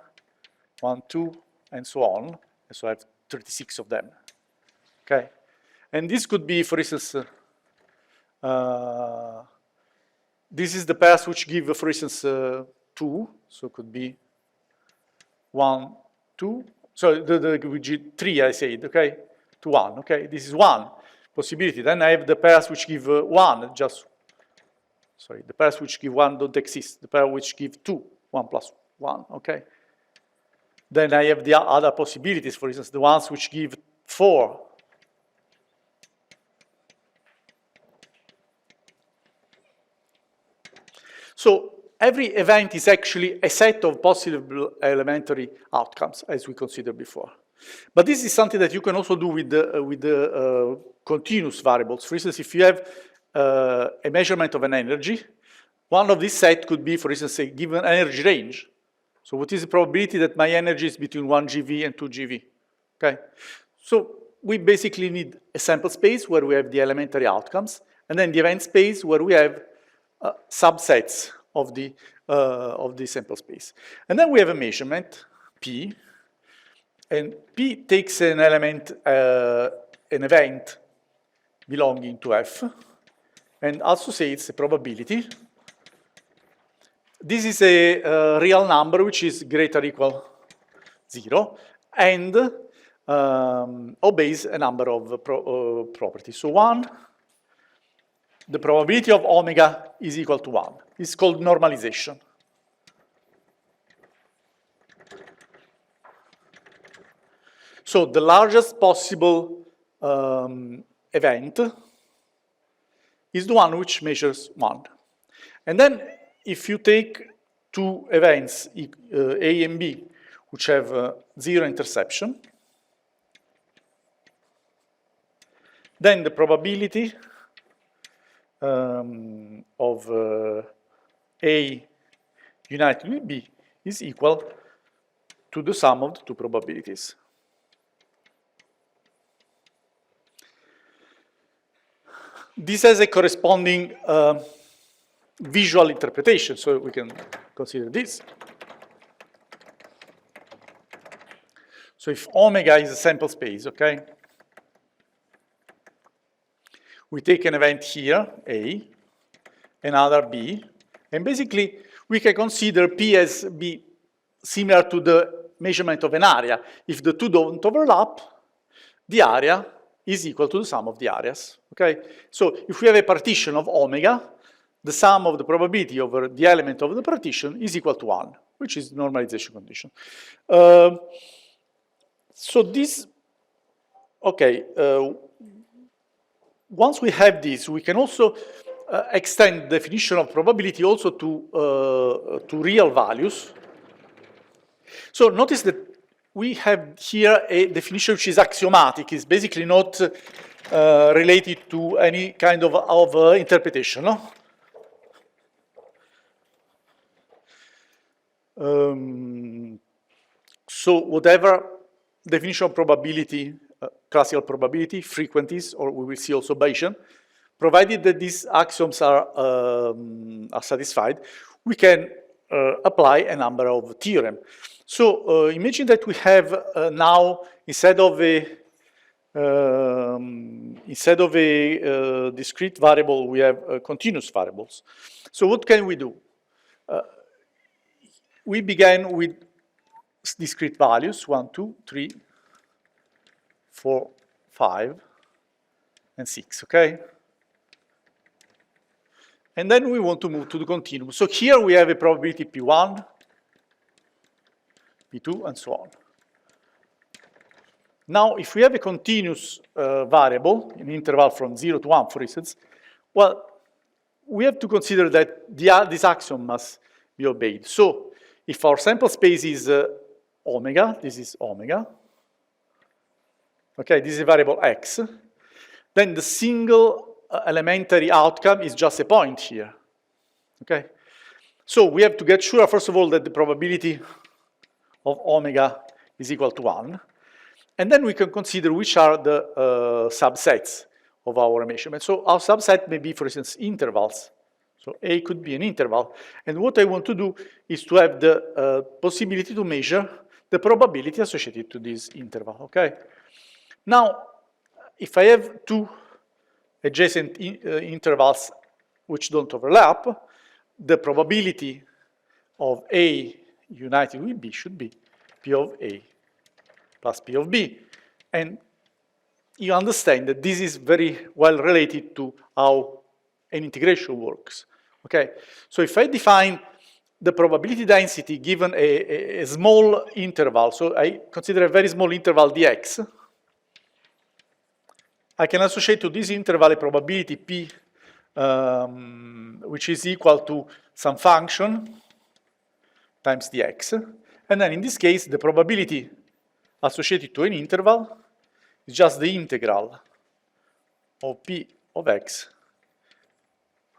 1, 2, and so on. And so I have 36 of them. Okay, and this could be, for instance, this is the pairs which give, for instance, 2, so it could be 1, 2. So which 3, I said, okay, to 1. Okay, this is 1 possibility. Then I have the pairs which give 1. The pairs which give 1 don't exist. The pair which give 2, 1 plus 1. Okay. Then I have the other possibilities. For instance, the ones which give 4. So every event is actually a set of possible elementary outcomes, as we considered before. But this is something that you can also do with the continuous variables. For instance, if you have a measurement of an energy, one of these sets could be, for instance, a given energy range. So what is the probability that my energy is between 1 GeV and 2 GeV? Okay. So we basically need a sample space where we have the elementary outcomes, and then the event space where we have subsets of the sample space. And then we have a measurement, P, and P takes an element, an event belonging to F, and associates a probability. This is a real number which is greater or equal 0, and obeys a number of properties. So 1, the probability of omega is equal to 1. It's called normalization. So the largest possible event is the one which measures 1. And then if you take two events, A and B, which have 0 interception, then the probability of A united with B is equal to the sum of the two probabilities. This has a corresponding visual interpretation, so we can consider this. So if omega is a sample space, okay, we take an event here, A, another B, and basically we can consider P as B similar to the measurement of an area. If the two don't overlap, the area is equal to the sum of the areas, okay? So if we have a partition of omega, the sum of the probability over the element of the partition is equal to 1, which is normalization condition. So this, okay, once we have this, we can also extend the definition of probability also to real values. So notice that we have here a definition which is axiomatic. It's basically not related to any kind of interpretation, no? So whatever definition of probability, classical probability, frequencies, or we will see also Bayesian, provided that these axioms are satisfied, we can apply a number of theorems. So imagine that we have now, instead of a discrete variable, we have continuous variables. So what can we do? We began with discrete values, 1, 2, 3, 4, 5, and 6, okay? And then we want to move to the continuum. So here we have a probability P1, P2, and so on. Now, if we have a continuous variable, an interval from 0 to 1, for instance, well, we have to consider that this axiom must be obeyed. So, if our sample space is omega, this is omega, okay, this is a variable x, then the single elementary outcome is just a point here, okay? So we have to get sure, first of all, that the probability of omega is equal to 1, and then we can consider which are the subsets of our measurement. So our subset may be, for instance, intervals. So A could be an interval, and what I want to do is to have the possibility to measure the probability associated to this interval, okay? Now, if I have two adjacent intervals which don't overlap, the probability of A united with B should be P of A plus P of B. And you understand that this is very well related to how an integration works, okay? So if I define the probability density given a small interval, so I consider a very small interval dx, I can associate to this interval a probability P, which is equal to some function times dx. And then in this case, the probability associated to an interval is just the integral of P of x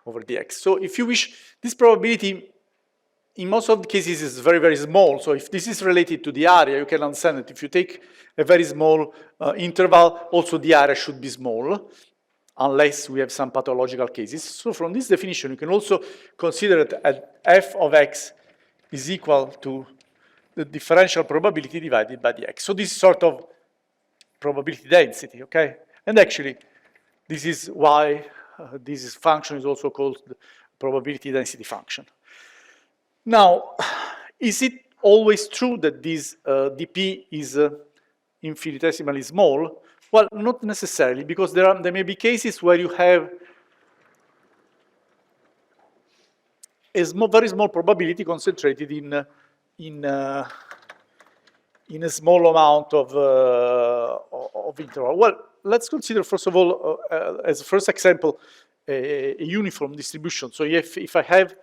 over dx. So if you wish, this probability in most of the cases is very, very small. So if this is related to the area, you can understand that if you take a very small interval, also the area should be small. unless we have some pathological cases. So from this definition, you can also consider that f of x is equal to the differential probability divided by the x. So this is sort of probability density, okay? And actually, this is why this function is also called the probability density function. Now, is it always true that this dp is infinitesimally small? Well, not necessarily, because there may be cases where you have a very small probability concentrated in a small amount of interval. Well, let's consider, first of all, as a first example, a uniform distribution. So if I have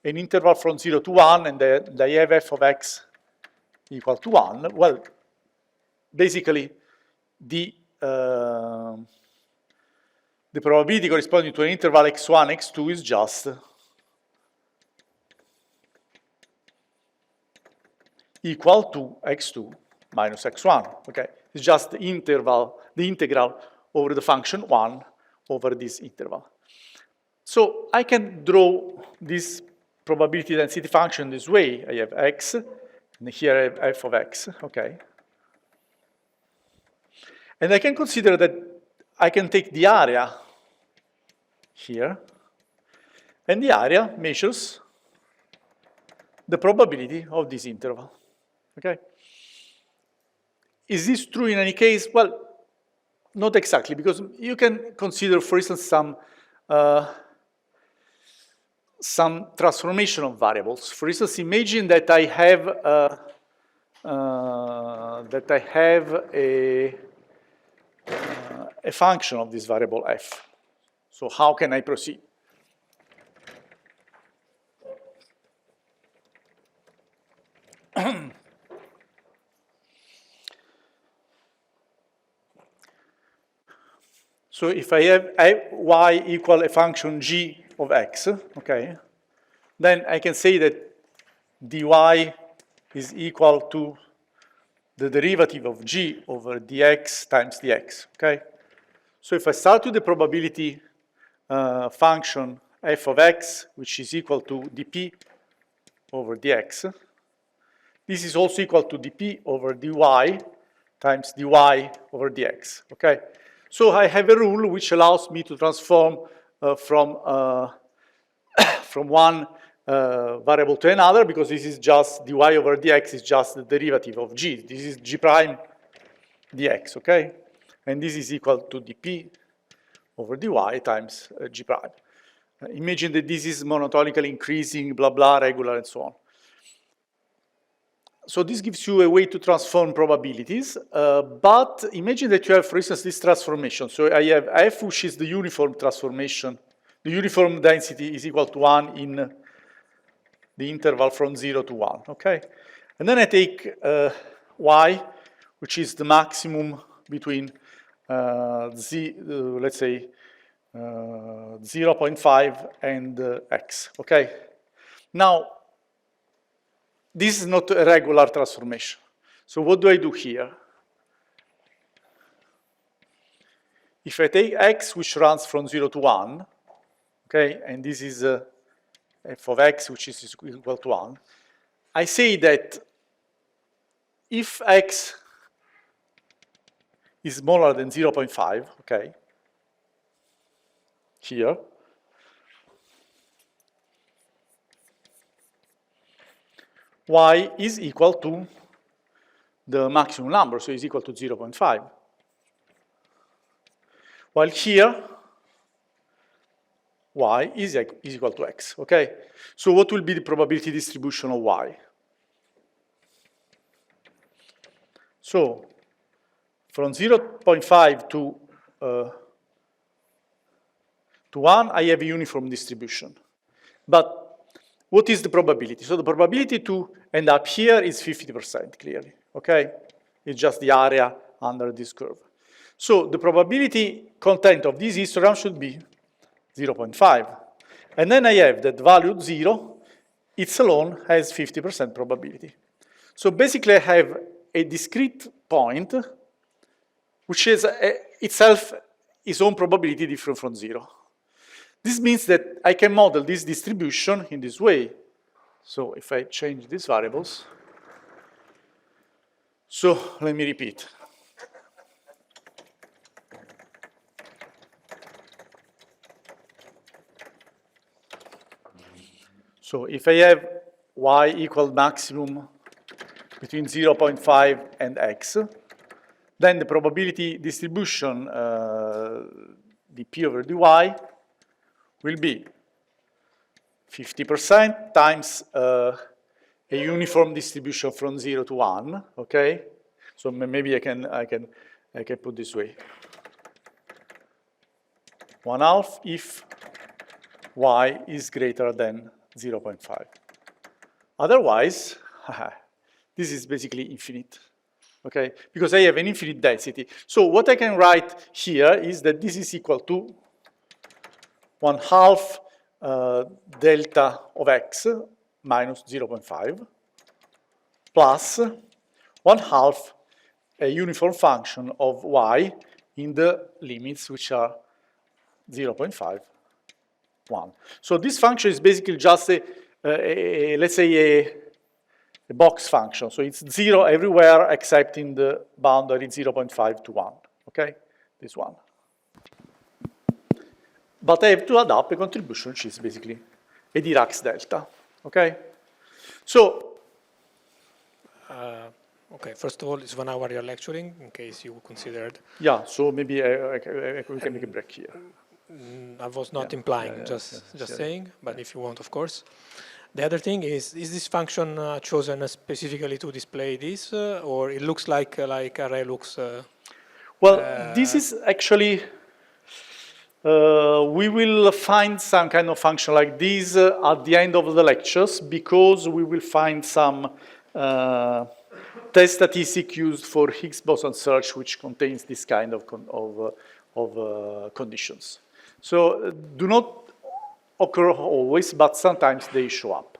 an interval from 0 to 1, and I have f of x equal to 1, well, basically, the probability corresponding to an interval x1, x2 is just equal to x2 minus x1, okay? It's just the integral over the function 1 over this interval. So I can draw this probability density function this way. I have x, and here I have f of x, okay? And I can consider that I can take the area here, and the area measures the probability of this interval, okay? Is this true in any case? Well, not exactly, because you can consider, for instance, some transformation of variables. For instance, imagine that I have a function of this variable f. So how can I proceed? So if I have y equal a function g of x, okay, then I can say that dy is equal to the derivative of g over dx times dx, okay? So if I start with the probability function f of x, which is equal to dp over dx, this is also equal to dp over dy times dy over dx, okay? So I have a rule which allows me to transform from one variable to another, because this is just dy over dx is just the derivative of g. This is g prime dx, okay? And this is equal to dp over dy times g prime. Imagine that this is monotonically increasing, blah, blah, regular, and so on. So this gives you a way to transform probabilities, but imagine that you have, for instance, this transformation. So I have f, which is the uniform transformation. The uniform density is equal to 1 in the interval from 0 to 1, okay? And then I take y, which is the maximum between, let's say, 0.5 and x, okay? Now, this is not a regular transformation. So what do I do here? If I take x, which runs from 0 to 1, okay, and this is f of x, which is equal to 1, I say that if x is smaller than 0.5, okay, here, y is equal to the maximum number, so is equal to 0.5. While here, y is equal to x, okay? So what will be the probability distribution of y? So from 0.5 to 1, I have a uniform distribution. But what is the probability? So the probability to end up here is 50%, clearly, okay? It's just the area under this curve. So the probability content of this histogram should be 0.5. And then I have that value 0, it's alone has 50% probability. So basically I have a discrete point, which is itself its own probability different from 0. This means that I can model this distribution in this way. So if I change these variables, so let me repeat. So if I have y equal maximum between 0.5 and x, then the probability distribution, dp over dy, will be 50% times a uniform distribution from 0 to 1, okay? So maybe I can put this way. 1/2 if y is greater than 0.5. Otherwise, this is basically infinite, okay? Because I have an infinite density. So what I can write here is that this is equal to 1/2 delta of x minus 0.5 plus 1/2 a uniform function of y in the limits which are 0.5, 1. So this function is basically just let's say a box function. So it's 0 everywhere except in the boundary 0.5 to 1, okay? This one. But I have to add up a contribution, which is basically a Dirac's delta, okay? So, okay, first of all, it's 1 hour you're lecturing, in case you considered. yeah, so maybe we can make a break here. I was not implying, just saying, but if you want, of course. The other thing is this function chosen specifically to display this, or it looks like array looks? Well, this is actually, we will find some kind of function like this at the end of the lectures, because we will find some test statistic used for Higgs boson search, which contains this kind of conditions. So do not occur always, but sometimes they show up.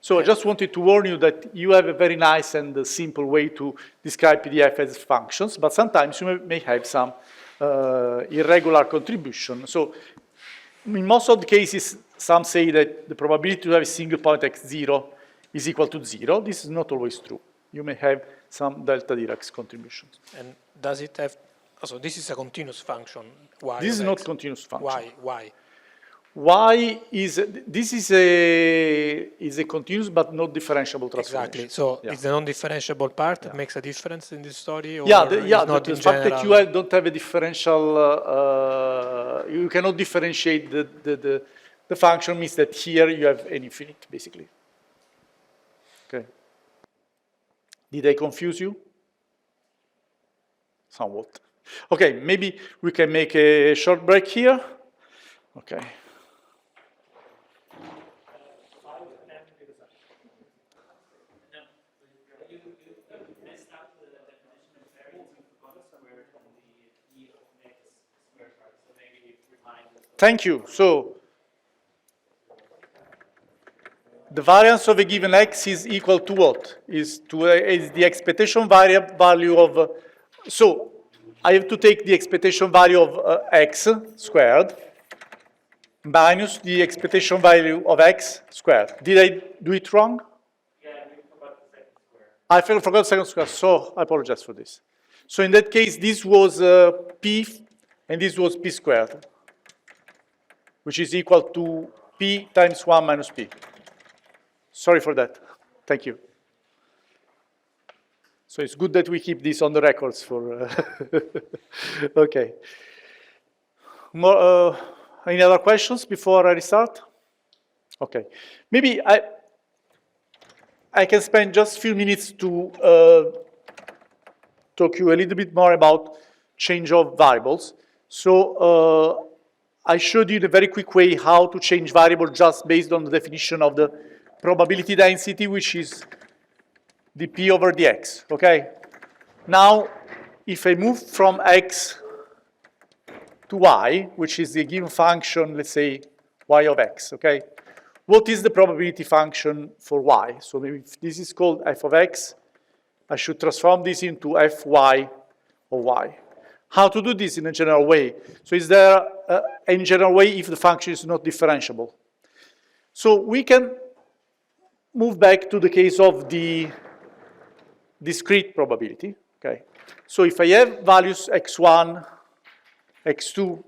So I just wanted to warn you that you have a very nice and simple way to describe PDF as functions, but sometimes you may have some irregular contribution. So in most of the cases, some say that the probability to have a single point x0 is equal to 0. This is not always true. You may have some delta Dirac's contributions. And does it have, so this is a continuous function, y? This is not continuous function. Why? Y is, this is a continuous but not differentiable transformation. Exactly, so yeah. it's the non-differentiable part that makes a difference in this story? Or The fact that you don't have a differential, you cannot differentiate the function means that here you have an infinite, basically. Okay. Did I confuse you? Somewhat. Okay, maybe we can make a short break here. Okay. Thank you. So the variance of a given x is equal to what? Is the expectation value of, so I have to take the expectation value of x squared minus the expectation value of x squared. Did I do it wrong? Yeah, you forgot the second square. I forgot the second square, so I apologize for this. So in that case, this was p, and this was p squared, which is equal to p times 1 minus p. Sorry for that. Thank you. So it's good that we keep this on the records for, okay. More, any other questions before I restart? Okay. Maybe I can spend just a few minutes to talk you a little bit more about change of variables. So I showed you in a very quick way how to change variable just based on the definition of the probability density, which is dp over dx, okay? Now, if I move from x to y, which is the given function, let's say, y of x, okay? What is the probability function for y? So maybe if this is called f of x, I should transform this into fy of y. how to do this in a general way. So is there any general way if the function is not differentiable? So we can move back to the case of the discrete probability, okay? So if I have values x1, x2,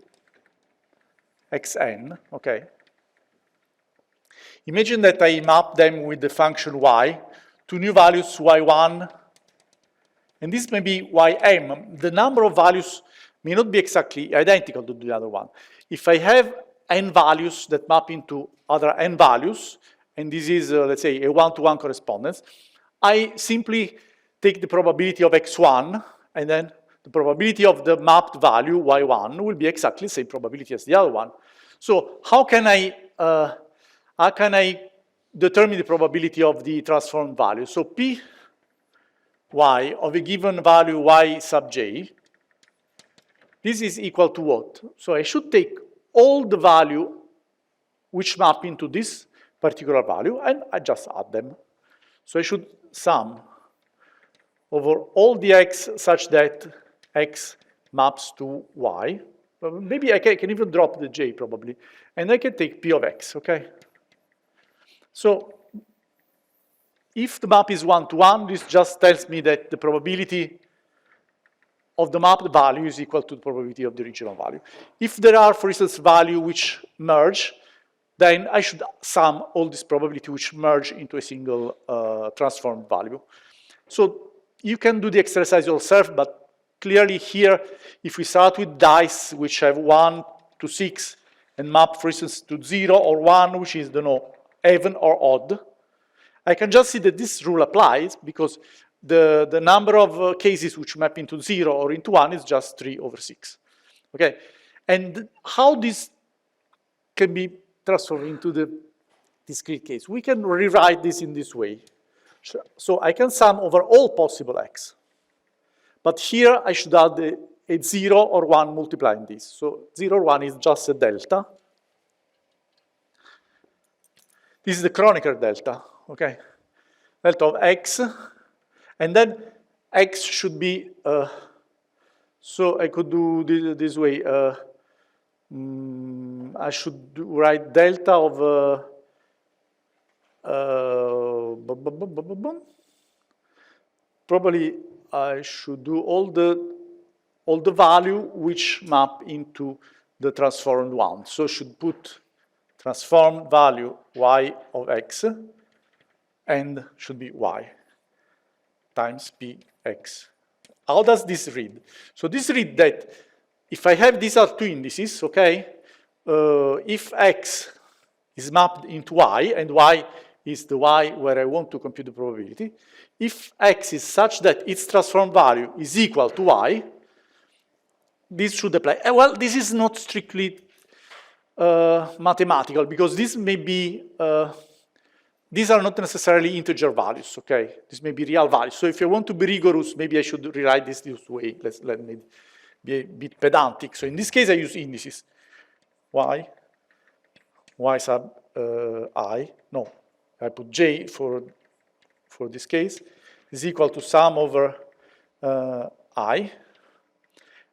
xn, okay? Imagine that I map them with the function y to new values y1, and this may be ym. The number of values may not be exactly identical to the other one. If I have n values that map into other n values, and this is, let's say, a one-to-one correspondence, I simply take the probability of x1, and then the probability of the mapped value, y1, will be exactly the same probability as the other one. So how can I determine the probability of the transformed value? So P y of a given value y sub j, this is equal to what? So I should take all the value which map into this particular value, and I just add them. So I should sum over all the x such that x maps to y. Maybe I can even drop the j probably, and I can take p of x, okay? So if the map is one-to-one, this just tells me that the probability of the mapped value is equal to the probability of the original value. If there are, for instance, values which merge, then I should sum all this probability which merge into a single transformed value. So you can do the exercise yourself, but clearly here, if we start with dice which have 1 to 6 and map, for instance, to 0 or 1, which is, even or odd, I can just see that this rule applies because the number of cases which map into 0 or into 1 is just 3 over 6. Okay, and how this can be transformed into the discrete case? We can rewrite this in this way. So I can sum over all possible x. But here I should add a 0 or 1 multiplying this. So 0 or 1 is just a delta. This is the Kronecker delta, okay? Delta of x. And then x should be, so I could do this way. I should write delta of, probably I should do all the value which map into the transformed one. So I should put transformed value y of x and should be y times px. How does this read? So this read that if I have these are two indices, okay, if x is mapped into y, and y is the y where I want to compute the probability, if x is such that its transformed value is equal to y, this should apply. Well, this is not strictly mathematical, because this may be, these are not necessarily integer values, okay? This may be real values. So if I want to be rigorous, maybe I should rewrite this way. Let me be a bit pedantic. So in this case, I use indices. Y sub I, no, I put j for this case, is equal to sum over I.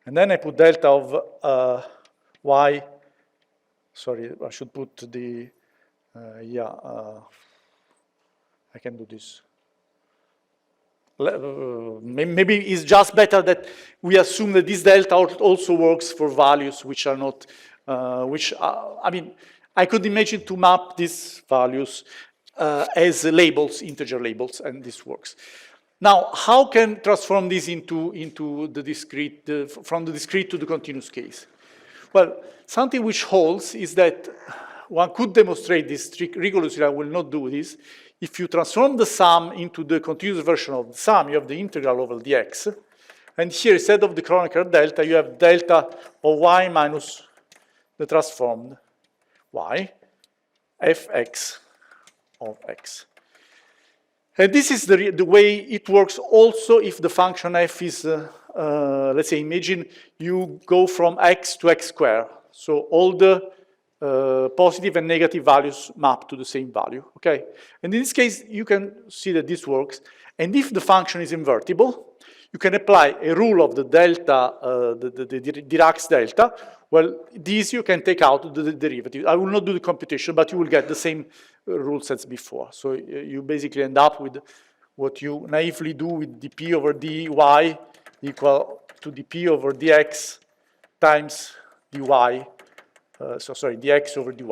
And then I put delta of y, sorry, I should put the, I can do this. Maybe it's just better that we assume that this delta also works for values which are not, I mean, I could imagine to map these values as labels, integer labels, and this works. Now, how can transform this into the discrete, from the discrete to the continuous case? Well, something which holds is that one could demonstrate this rigorously. I will not do this. If you transform the sum into the continuous version of the sum, you have the integral over dx. And here, instead of the Kronecker delta, you have delta of y minus the transformed y, fx of x. And this is the way it works also if the function f is, let's say, imagine you go from x to x squared. So all the positive and negative values map to the same value, okay? And in this case, you can see that this works. And if the function is invertible, you can apply a rule of the delta, the Dirac's delta. Well, these you can take out the derivative. I will not do the computation, but you will get the same rules as before. So you basically end up with what you naively do with dp over dy equal to dp over dx times dy, dx over dy.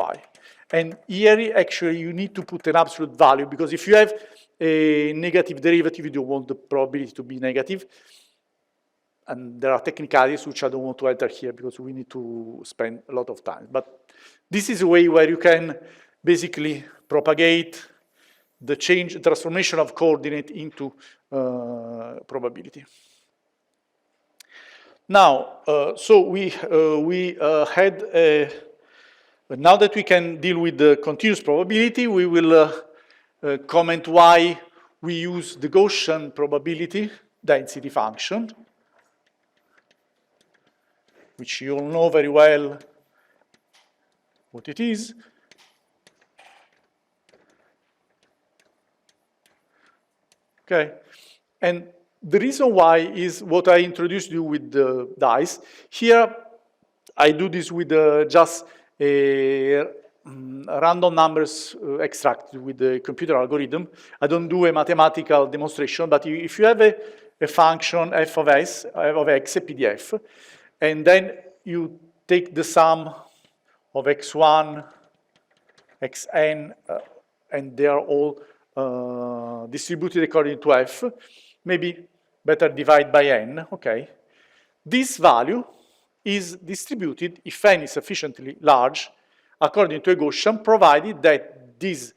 And here, actually, you need to put an absolute value, because if you have a negative derivative, you don't want the probability to be negative. And there are technicalities which I don't want to enter here because we need to spend a lot of time. But this is a way where you can basically propagate the transformation of coordinate into probability. Now, so we had now that we can deal with the continuous probability, we will comment why we use the Gaussian probability density function, which you all know very well what it is. Okay, and the reason why is what I introduced you with the dice. Here, I do this with just random numbers extracted with the computer algorithm. I don't do a mathematical demonstration, but if you have a function f of x, a PDF, and then you take the sum of x1, xn, and they are all distributed according to f, maybe better divide by n, okay? This value is distributed, if n is sufficiently large, according to a Gaussian, provided that this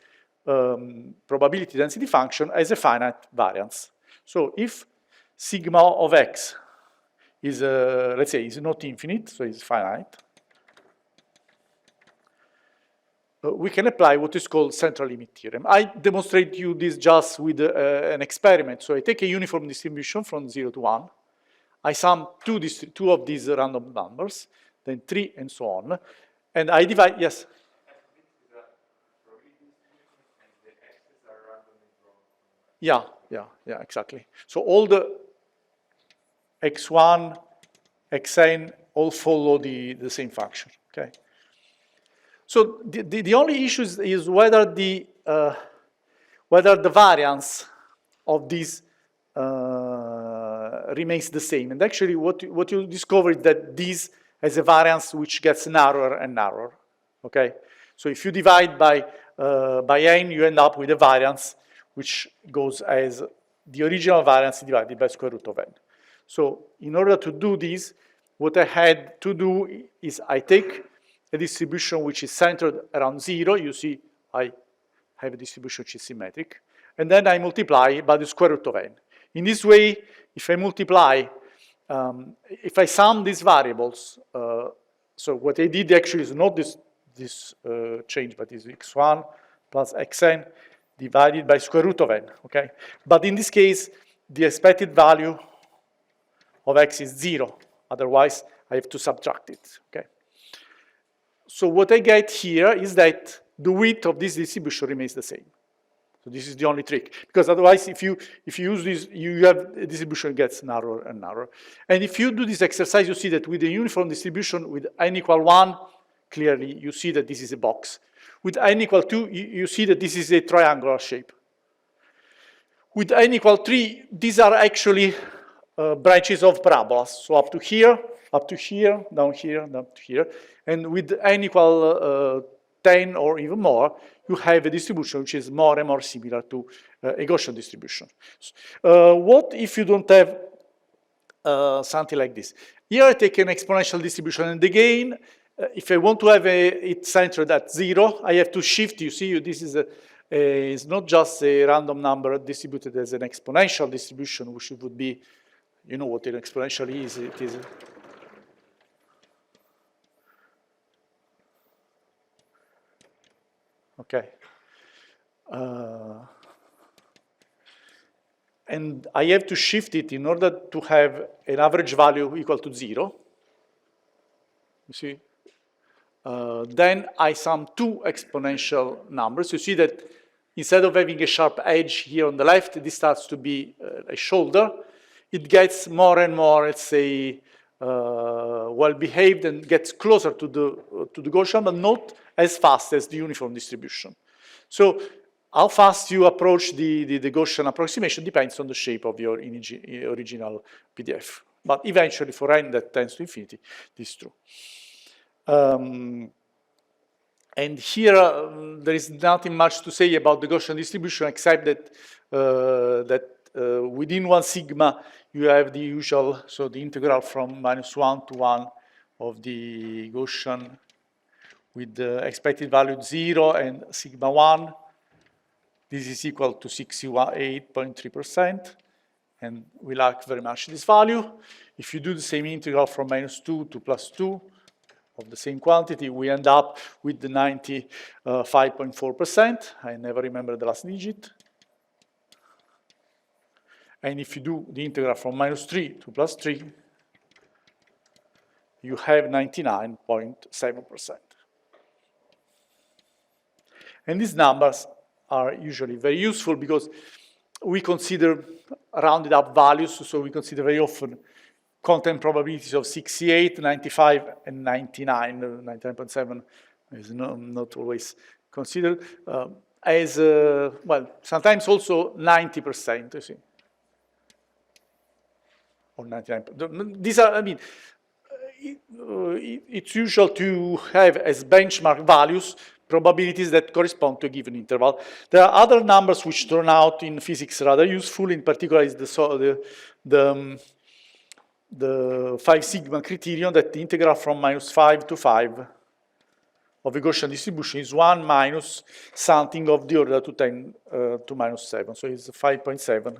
probability density function has a finite variance. So if sigma of x is, let's say, is not infinite, so it's finite, we can apply what is called central limit theorem. I demonstrate you this just with an experiment. So I take a uniform distribution from 0 to 1. I sum two of these random numbers, then 3, and so on. And I divide, yes? Yeah, exactly. So all the x1, xn all follow the same function, okay? So the only issue is whether the variance of these remains the same. And actually what you discover is that this has a variance which gets narrower and narrower, okay? So if you divide by n, you end up with a variance which goes as the original variance divided by square root of n. So in order to do this, what I had to do is I take a distribution which is centered around 0. You see I have a distribution which is symmetric. And then I multiply by the square root of n. In this way, if I multiply, if I sum these variables, so what I did actually is not this change, but is x1 plus xn divided by square root of n, okay? But in this case, the expected value of x is 0. Otherwise, I have to subtract it, okay? So what I get here is that the width of this distribution remains the same. So this is the only trick, because otherwise, if you use this, you have a distribution gets narrower and narrower. And if you do this exercise, you see that with a uniform distribution with n equal 1, clearly you see that this is a box. With n equal 2, you see that this is a triangular shape. With n equal 3, these are actually branches of parabolas. So up to here, down here, down to here. And with n equal 10 or even more, you have a distribution which is more and more similar to a Gaussian distribution. What if you don't have something like this? Here I take an exponential distribution, and again, if I want to have it centered at 0, I have to shift. You see, this is it's not just a random number distributed as an exponential distribution, which would be, you know what an exponential is. It is okay. And I have to shift it in order to have an average value equal to 0. You see? Then I sum two exponential numbers. You see that instead of having a sharp edge here on the left, this starts to be a shoulder. it gets more and more, let's say, well-behaved and gets closer to the Gaussian, but not as fast as the uniform distribution. So how fast you approach the Gaussian approximation depends on the shape of your original PDF. But eventually, for n that tends to infinity, this is true. And here, there is nothing much to say about the Gaussian distribution, except that within 1 sigma, you have the usual, so the integral from -1 to 1 of the Gaussian with the expected value 0 and sigma 1. This is equal to 68.3%, and we like very much this value. If you do the same integral from -2 to +2 of the same quantity, we end up with the 95.4%. I never remember the last digit. And if you do the integral from -3 to +3, you have 99.7%. And these numbers are usually very useful because we consider rounded up values, so we consider very often content probabilities of 68, 95, and 99. 99.7 is not always considered as, well, sometimes also 90%, you see. Or 99. These are, I mean, it's usual to have as benchmark values probabilities that correspond to a given interval. There are other numbers which turn out in physics rather useful. In particular, is the 5 sigma criterion, that the integral from -5 to 5 of a Gaussian distribution is 1 minus something of the order to 10 to -7. So it's 5.7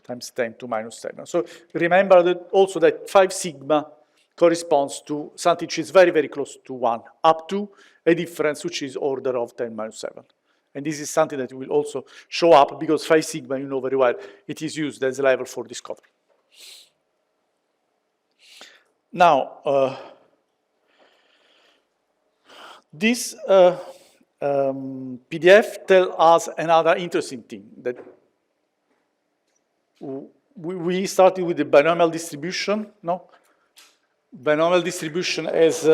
times 10 to -7. So remember that also that 5 sigma corresponds to something which is very, very close to 1, up to a difference which is order of 10 -7. And this is something that will also show up because 5 sigma, you know very well, it is used as a level for discovery. Now, this PDF tells us another interesting thing, that we started with the binomial distribution, no? Binomial distribution has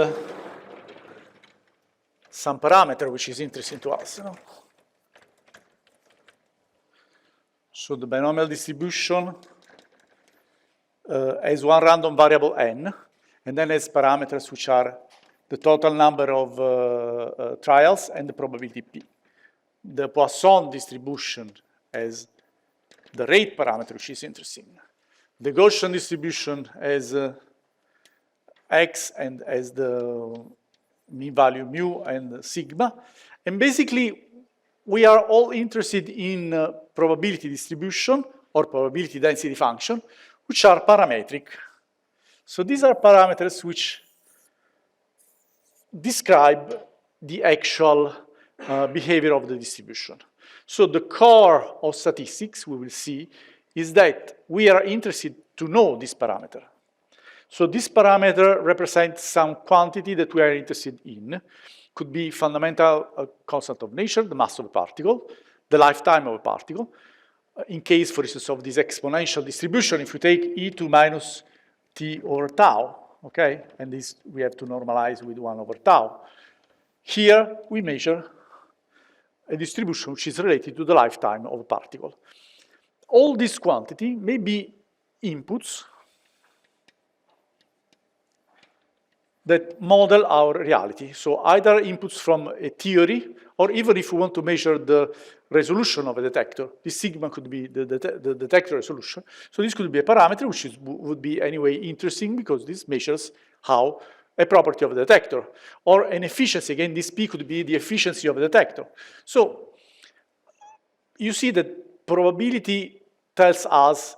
some parameter which is interesting to us. No? So the binomial distribution has one random variable n, and then has parameters which are the total number of trials and the probability p. The Poisson distribution has the rate parameter, which is interesting. The Gaussian distribution has x and as the mean value mu and sigma. And basically, we are all interested in probability distribution or probability density function, which are parametric. So these are parameters which describe the actual behavior of the distribution. So the core of statistics, we will see, is that we are interested to know this parameter. So this parameter represents some quantity that we are interested in. Could be fundamental constant of nature, the mass of a particle, the lifetime of a particle. In case, for instance, of this exponential distribution, if we take e to minus t over tau, okay? And this we have to normalize with 1 over tau. Here, we measure a distribution which is related to the lifetime of a particle. All this quantity may be inputs that model our reality. So either inputs from a theory, or even if we want to measure the resolution of a detector, this sigma could be the detector resolution. So this could be a parameter which would be anyway interesting because this measures how a property of a detector. Or an efficiency, again, this P could be the efficiency of a detector. So you see that probability tells us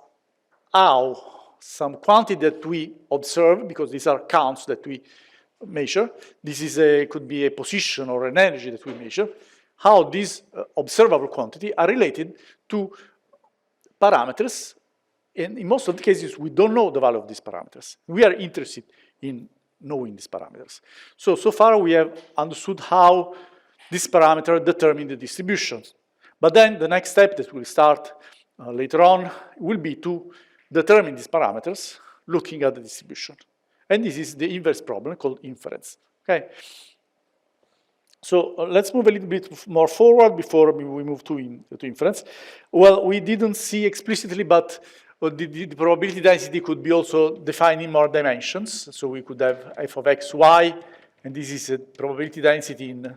how some quantity that we observe, because these are counts that we measure, this is could be a position or an energy that we measure, how these observable quantity are related to parameters. And in most of the cases, we don't know the value of these parameters. We are interested in knowing these parameters. So far we have understood how this parameter determine the distributions. But then the next step that we'll start later on will be to determine these parameters looking at the distribution. And this is the inverse problem called inference, okay? So let's move a little bit more forward before we move to inference. Well, we didn't see explicitly, but the probability density could be also defined in more dimensions. So we could have f of x, y, and this is a probability density in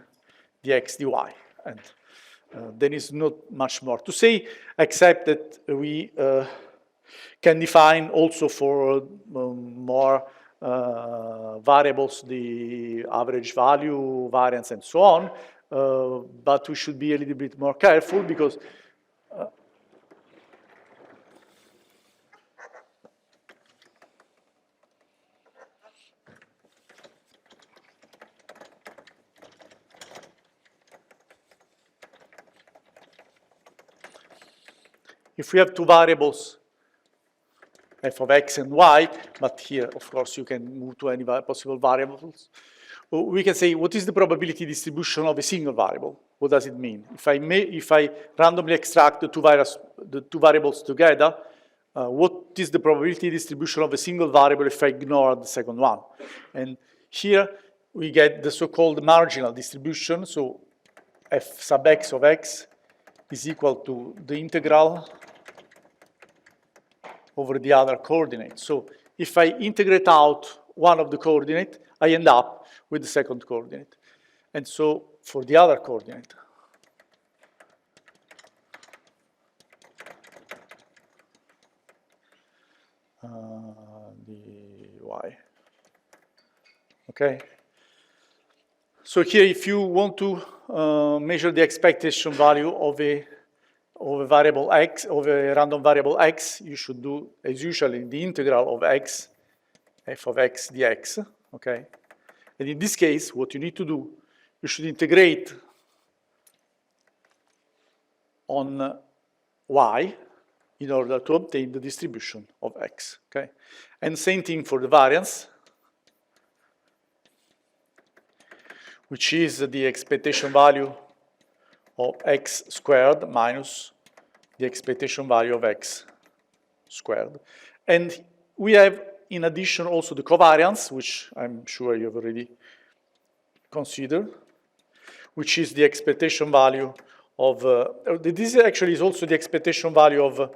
dx, dy. And there is not much more to say, except that we can define also for more variables the average value, variance, and so on. But we should be a little bit more careful because if we have two variables, f of x and y, but here, of course, you can move to any possible variables, we can say, what is the probability distribution of a single variable? What does it mean? If I randomly extract the two variables together, what is the probability distribution of a single variable if I ignore the second one? And here we get the so-called marginal distribution. So f sub x of x is equal to the integral over the other coordinate. So if I integrate out one of the coordinate, I end up with the second coordinate. And so for the other coordinate, the y. Okay. So here, if you want to measure the expectation value of a variable x, of a random variable x, you should do, as usually, the integral of x, f of x dx, okay? And in this case, what you need to do, you should integrate on y in order to obtain the distribution of x, okay? And same thing for the variance, which is the expectation value of x squared minus the expectation value of x squared. And we have, in addition, also the covariance, which I'm sure you have already considered, which is the expectation value of, this actually is also the expectation value of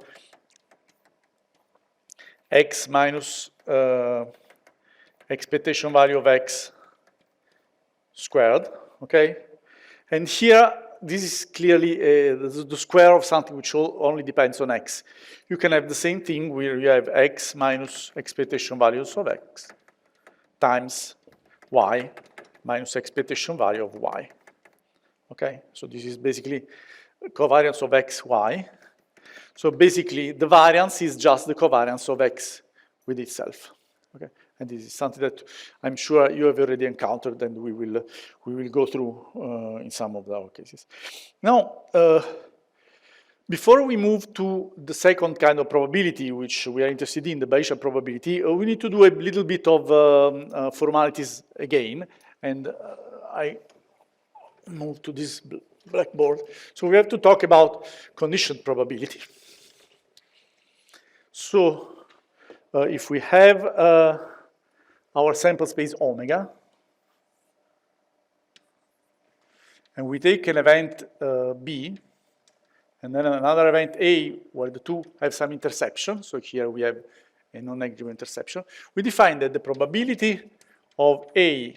x minus expectation value of x squared, okay? And here, this is clearly the square of something which only depends on x. You can have the same thing where you have x minus expectation values of x times y minus expectation value of y. Okay, so this is basically covariance of x, y. So basically, the variance is just the covariance of x with itself. Okay, and this is something that I'm sure you have already encountered, and we will go through in some of our cases. Now, before we move to the second kind of probability, which we are interested in, the Bayesian probability, we need to do a little bit of formalities again, and I move to this blackboard. So we have to talk about conditioned probability. So if we have our sample space omega, and we take an event B, and then another event A, where the two have some interception, so here we have a non-negligible interception, we define that the probability of A,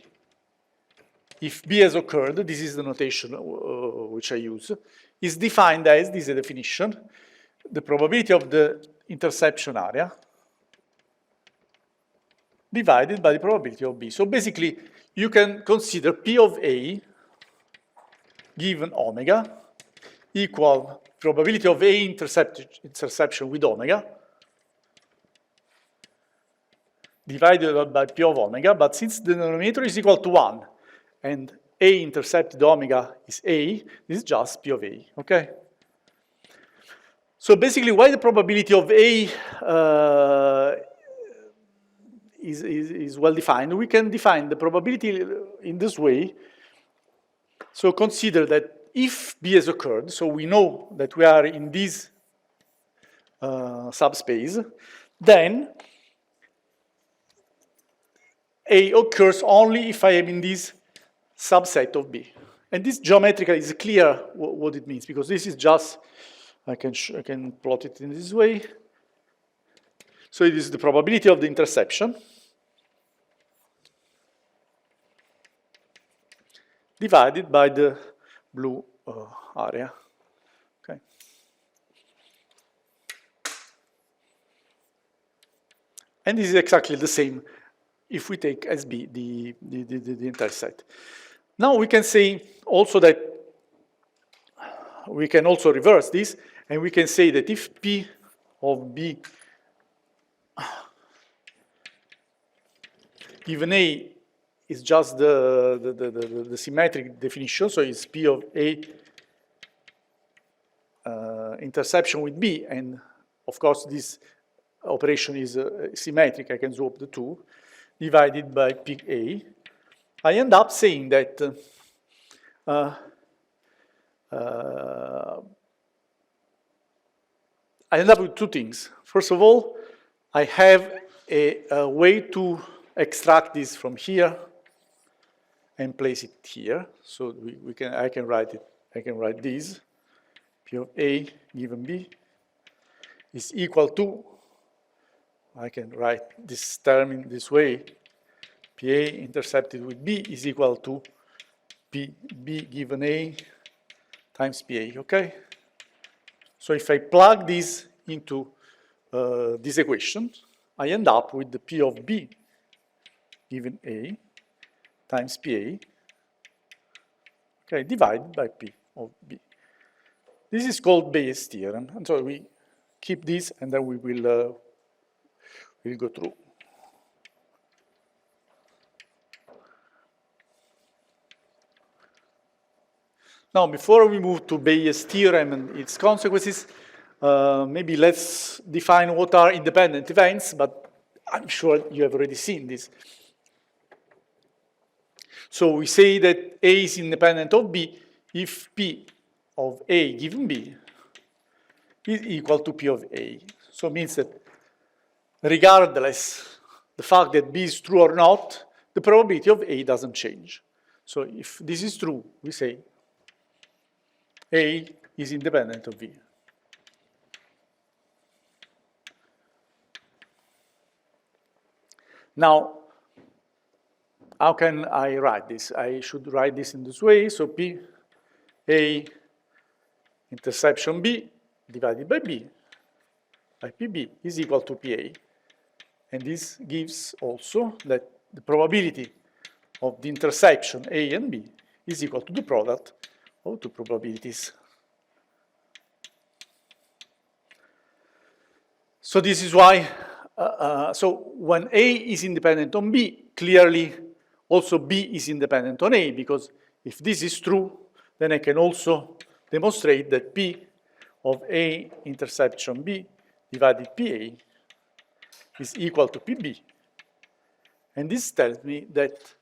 if B has occurred, this is the notation which I use, is defined as, this is a definition, the probability of the interception area divided by the probability of B. So basically, you can consider P of A given omega equal probability of A interception with omega divided by P of omega, but since the denominator is equal to 1 and A intercepted omega is A, this is just P of A, okay? So basically, why the probability of A is well defined, we can define the probability in this way. So consider that if B has occurred, so we know that we are in this subspace, then A occurs only if I am in this subset of B. And this geometrically is clear what it means, because this is just, I can plot it in this way. So it is the probability of the interception divided by the blue area. Okay. And this is exactly the same if we take as B the intercept. Now we can say also that we can also reverse this, and we can say that if P of B given A is just the symmetric definition, so it's P of A interception with B, and of course this operation is symmetric, I can swap the two, divided by P A, I end up saying that I end up with two things. First of all, I have a way to extract this from here and place it here. So I can write this. P of A given B is equal to, I can write this term in this way, PA intercepted with B is equal to PB given A times PA, okay? So if I plug this into this equation, I end up with the P of B given A times PA, okay, divided by P of B. This is called Bayes' theorem, and so we keep this, and then we will we'll go through. Now, before we move to Bayes' theorem and its consequences, maybe let's define what are independent events, but I'm sure you have already seen this. So we say that A is independent of B if P of A given B is equal to P of A. So it means that regardless the fact that B is true or not, the probability of A doesn't change. So if this is true, we say A is independent of B. Now, how can I write this? I should write this in this way. So P A interception B divided by B by PB is equal to PA. And this gives also that the probability of the intersection A and B is equal to the product of two probabilities. So this is why, so when A is independent on B, clearly also B is independent on A, because if this is true, then I can also demonstrate that P of A intersection B divided PA is equal to PB. And this tells me that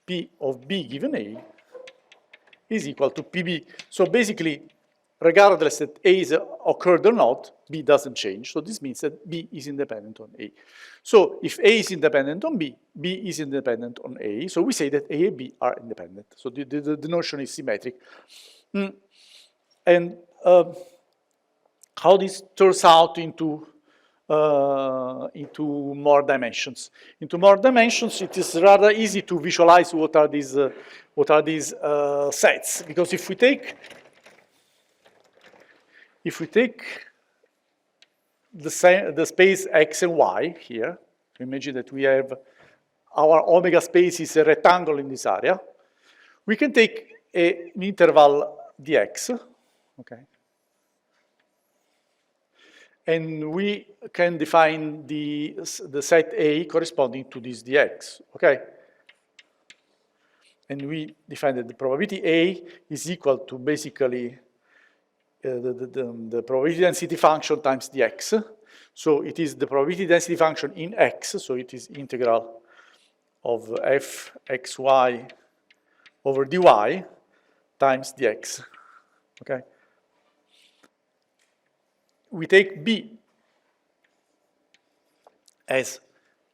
P of B given A is equal to PB. So basically, regardless that A is occurred or not, B doesn't change. So this means that B is independent on A. So if A is independent on B, B is independent on A. So we say that A and B are independent. So the notion is symmetric. And how this turns out into more dimensions. Into more dimensions, it is rather easy to visualize what are these sets. Because if we take the space X and Y here, imagine that we have our omega space is a rectangle in this area, we can take an interval dx, okay? And we can define the set A corresponding to this dx, okay? And we define that the probability A is equal to basically the probability density function times dx. So it is the probability density function in x, so it is integral of fxy over dy times dx, okay? We take B as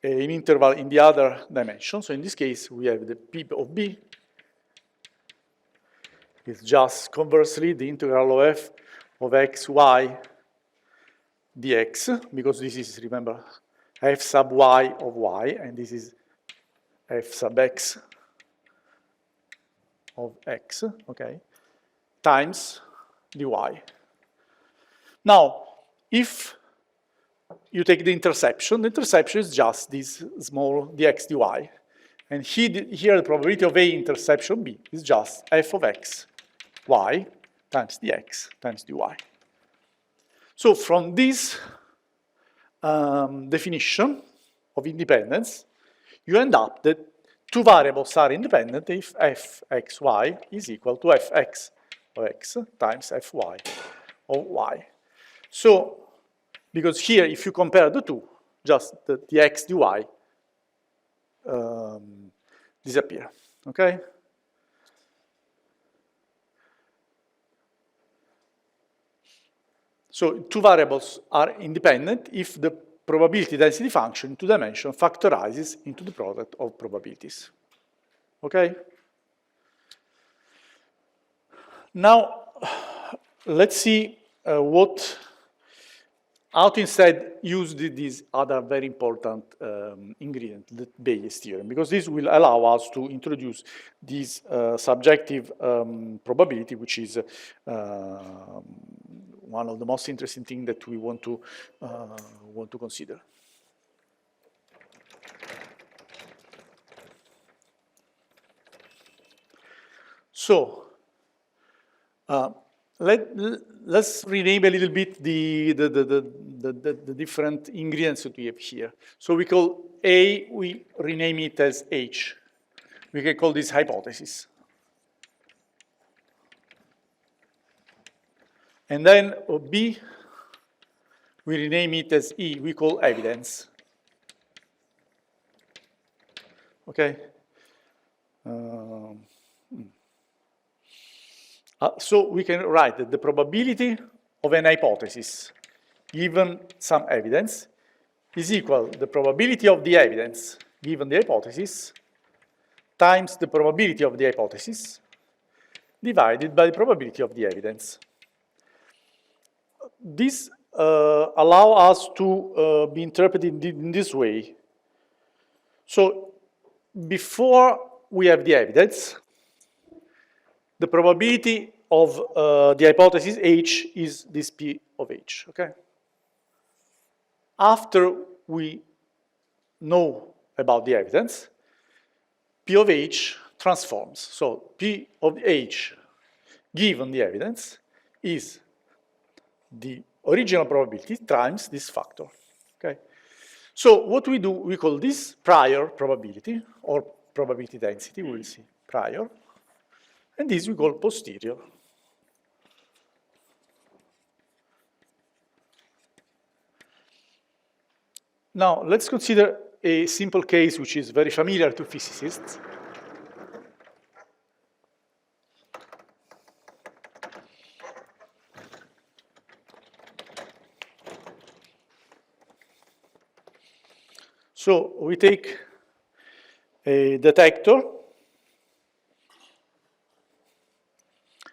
an interval in the other dimension. So in this case, we have the P of B is just conversely the integral of f of x, y, dx, because this is, remember, f sub y of y, and this is f sub x of x, okay, times dy. Now, if you take the interception is just this small dx dy. And here the probability of A interception B is just f of x, y, times dx times dy. So from this definition of independence, you end up that two variables are independent if f x y is equal to f x of x times f y of y. So, because here, if you compare the two, just the x dy disappear, okay? So two variables are independent if the probability density function in two dimensions factorizes into the product of probabilities, okay? Now, let's see how to instead use this other very important ingredient, the Bayes theorem, because this will allow us to introduce this subjective probability, which is one of the most interesting things that we want to consider. So, let's rename a little bit the different ingredients that we have here. So we call A, we rename it as H. We can call this hypothesis. And then B, we rename it as E, we call evidence. Okay? So we can write that the probability of an hypothesis given some evidence is equal to the probability of the evidence given the hypothesis times the probability of the hypothesis divided by the probability of the evidence. This allows us to be interpreted in this way. So before we have the evidence, the probability of the hypothesis H is this P of H, okay? After we know about the evidence, P of H transforms. So P of H given the evidence is the original probability times this factor, okay? So what we do, we call this prior probability or probability density, we'll see prior. And this we call posterior. Now, let's consider a simple case which is very familiar to physicists. So we take a detector.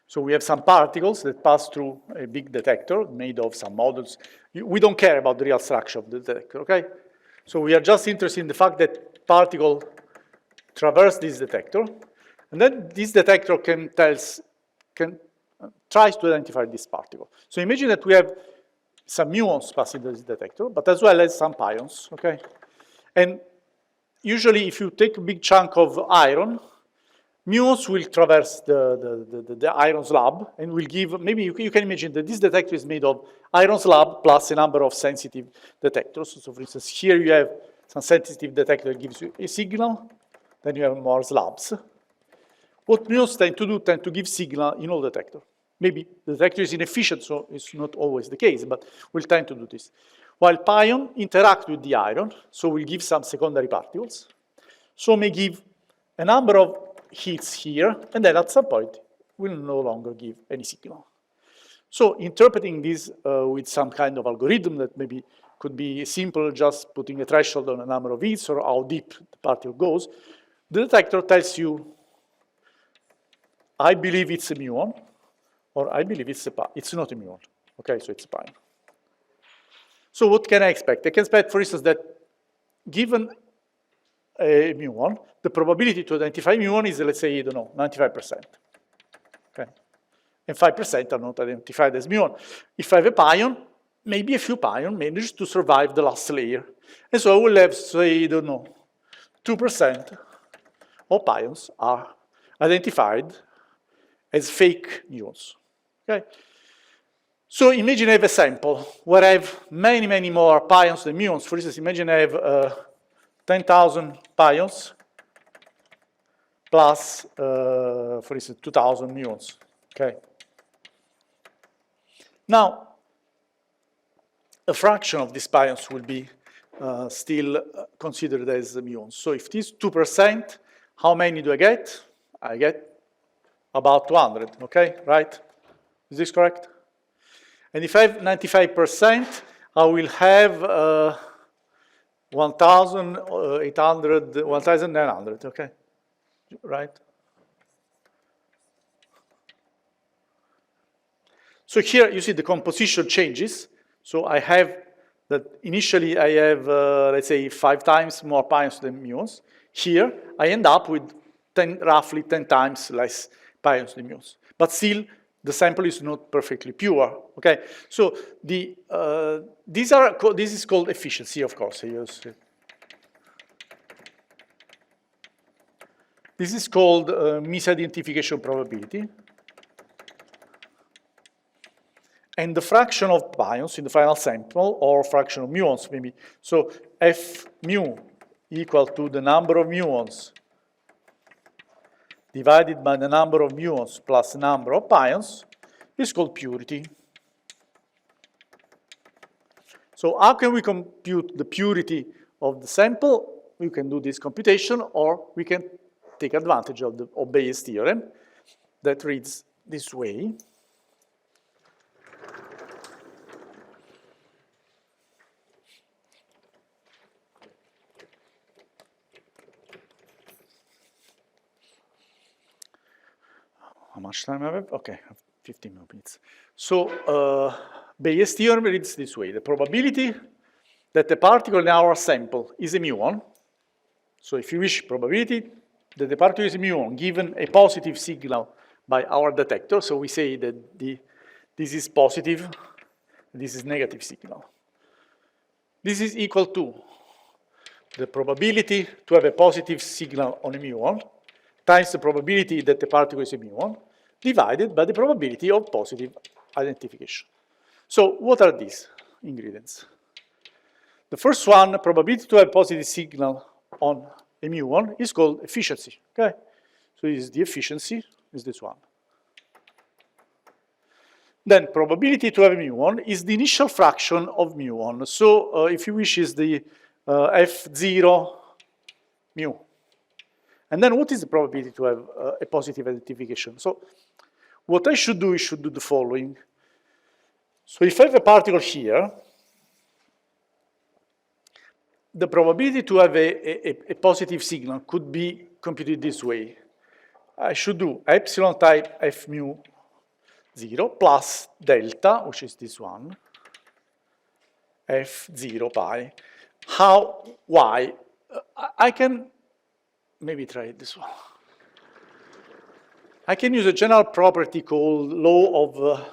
So we have some particles that pass through a big detector made of some models. We don't care about the real structure of the detector, okay? So we are just interested in the fact that particle traverse this detector, and then this detector tries to identify this particle. So imagine that we have some muons passing this detector, but as well as some pions, okay? And usually if you take a big chunk of iron, muons will traverse the iron slab and will give, maybe you can imagine that this detector is made of iron slab plus a number of sensitive detectors. So for instance, here you have some sensitive detector that gives you a signal, then you have more slabs. What muons tend to give signal in all detector. Maybe the detector is inefficient, so it's not always the case, but we'll tend to do this. While pion interact with the iron, so will give some secondary particles. So may give a number of hits here, and then at some point will no longer give any signal. So interpreting this with some kind of algorithm that maybe could be simple, just putting a threshold on a number of hits or how deep the particle goes. The detector tells you, I believe it's a muon, or I believe it's not a muon. Okay, so it's a pion. So what can I expect? I can expect, for instance, that given a muon, the probability to identify muon is, let's say, I don't know, 95%. Okay, and 5% are not identified as muon. If I have a pion, maybe a few pions manage to survive the last layer. And so I will have, say, I don't know, 2% of pions are identified as fake muons. Okay? So imagine I have a sample where I have many, many more pions than muons. For instance, imagine I have 10,000 pions plus, for instance, 2,000 muons. Okay. Now, a fraction of these pions will be still considered as muons. So if this 2%, how many do I get? I get about 200, okay, right? Is this correct? And if I have 95%, I will have 1,800, 1,900, okay, right? So here you see the composition changes. So I have that initially I have, let's say, 5 times more pions than muons. Here I end up with roughly 10 times less pions than muons. But still, the sample is not perfectly pure. Okay, so this is called efficiency, of course. This is called misidentification probability. And the fraction of pions in the final sample, or fraction of muons, maybe. So F mu equal to the number of muons divided by the number of muons plus the number of pions is called purity. So how can we compute the purity of the sample? We can do this computation, or we can take advantage of Bayes' theorem that reads this way. How much time I have? Okay, I have 15 more minutes. So Bayes' theorem reads this way. The probability that the particle in our sample is a muon, so if you wish, probability that the particle is a muon given a positive signal by our detector, so we say that this is positive, this is negative signal. This is equal to the probability to have a positive signal on a muon times the probability that the particle is a muon, divided by the probability of positive identification. So what are these ingredients? The first one, probability to have positive signal on a muon, is called efficiency. Okay, so the efficiency is this one. Then probability to have a muon is the initial fraction of muon. So if you wish, is the F0 mu. And then what is the probability to have a positive identification? So what I should do is the following. So if I have a particle here, the probability to have a positive signal could be computed this way. I should do epsilon type F mu 0 plus delta, which is this one, F0 pi. Why? I can maybe try this one. I can use a general property called law of,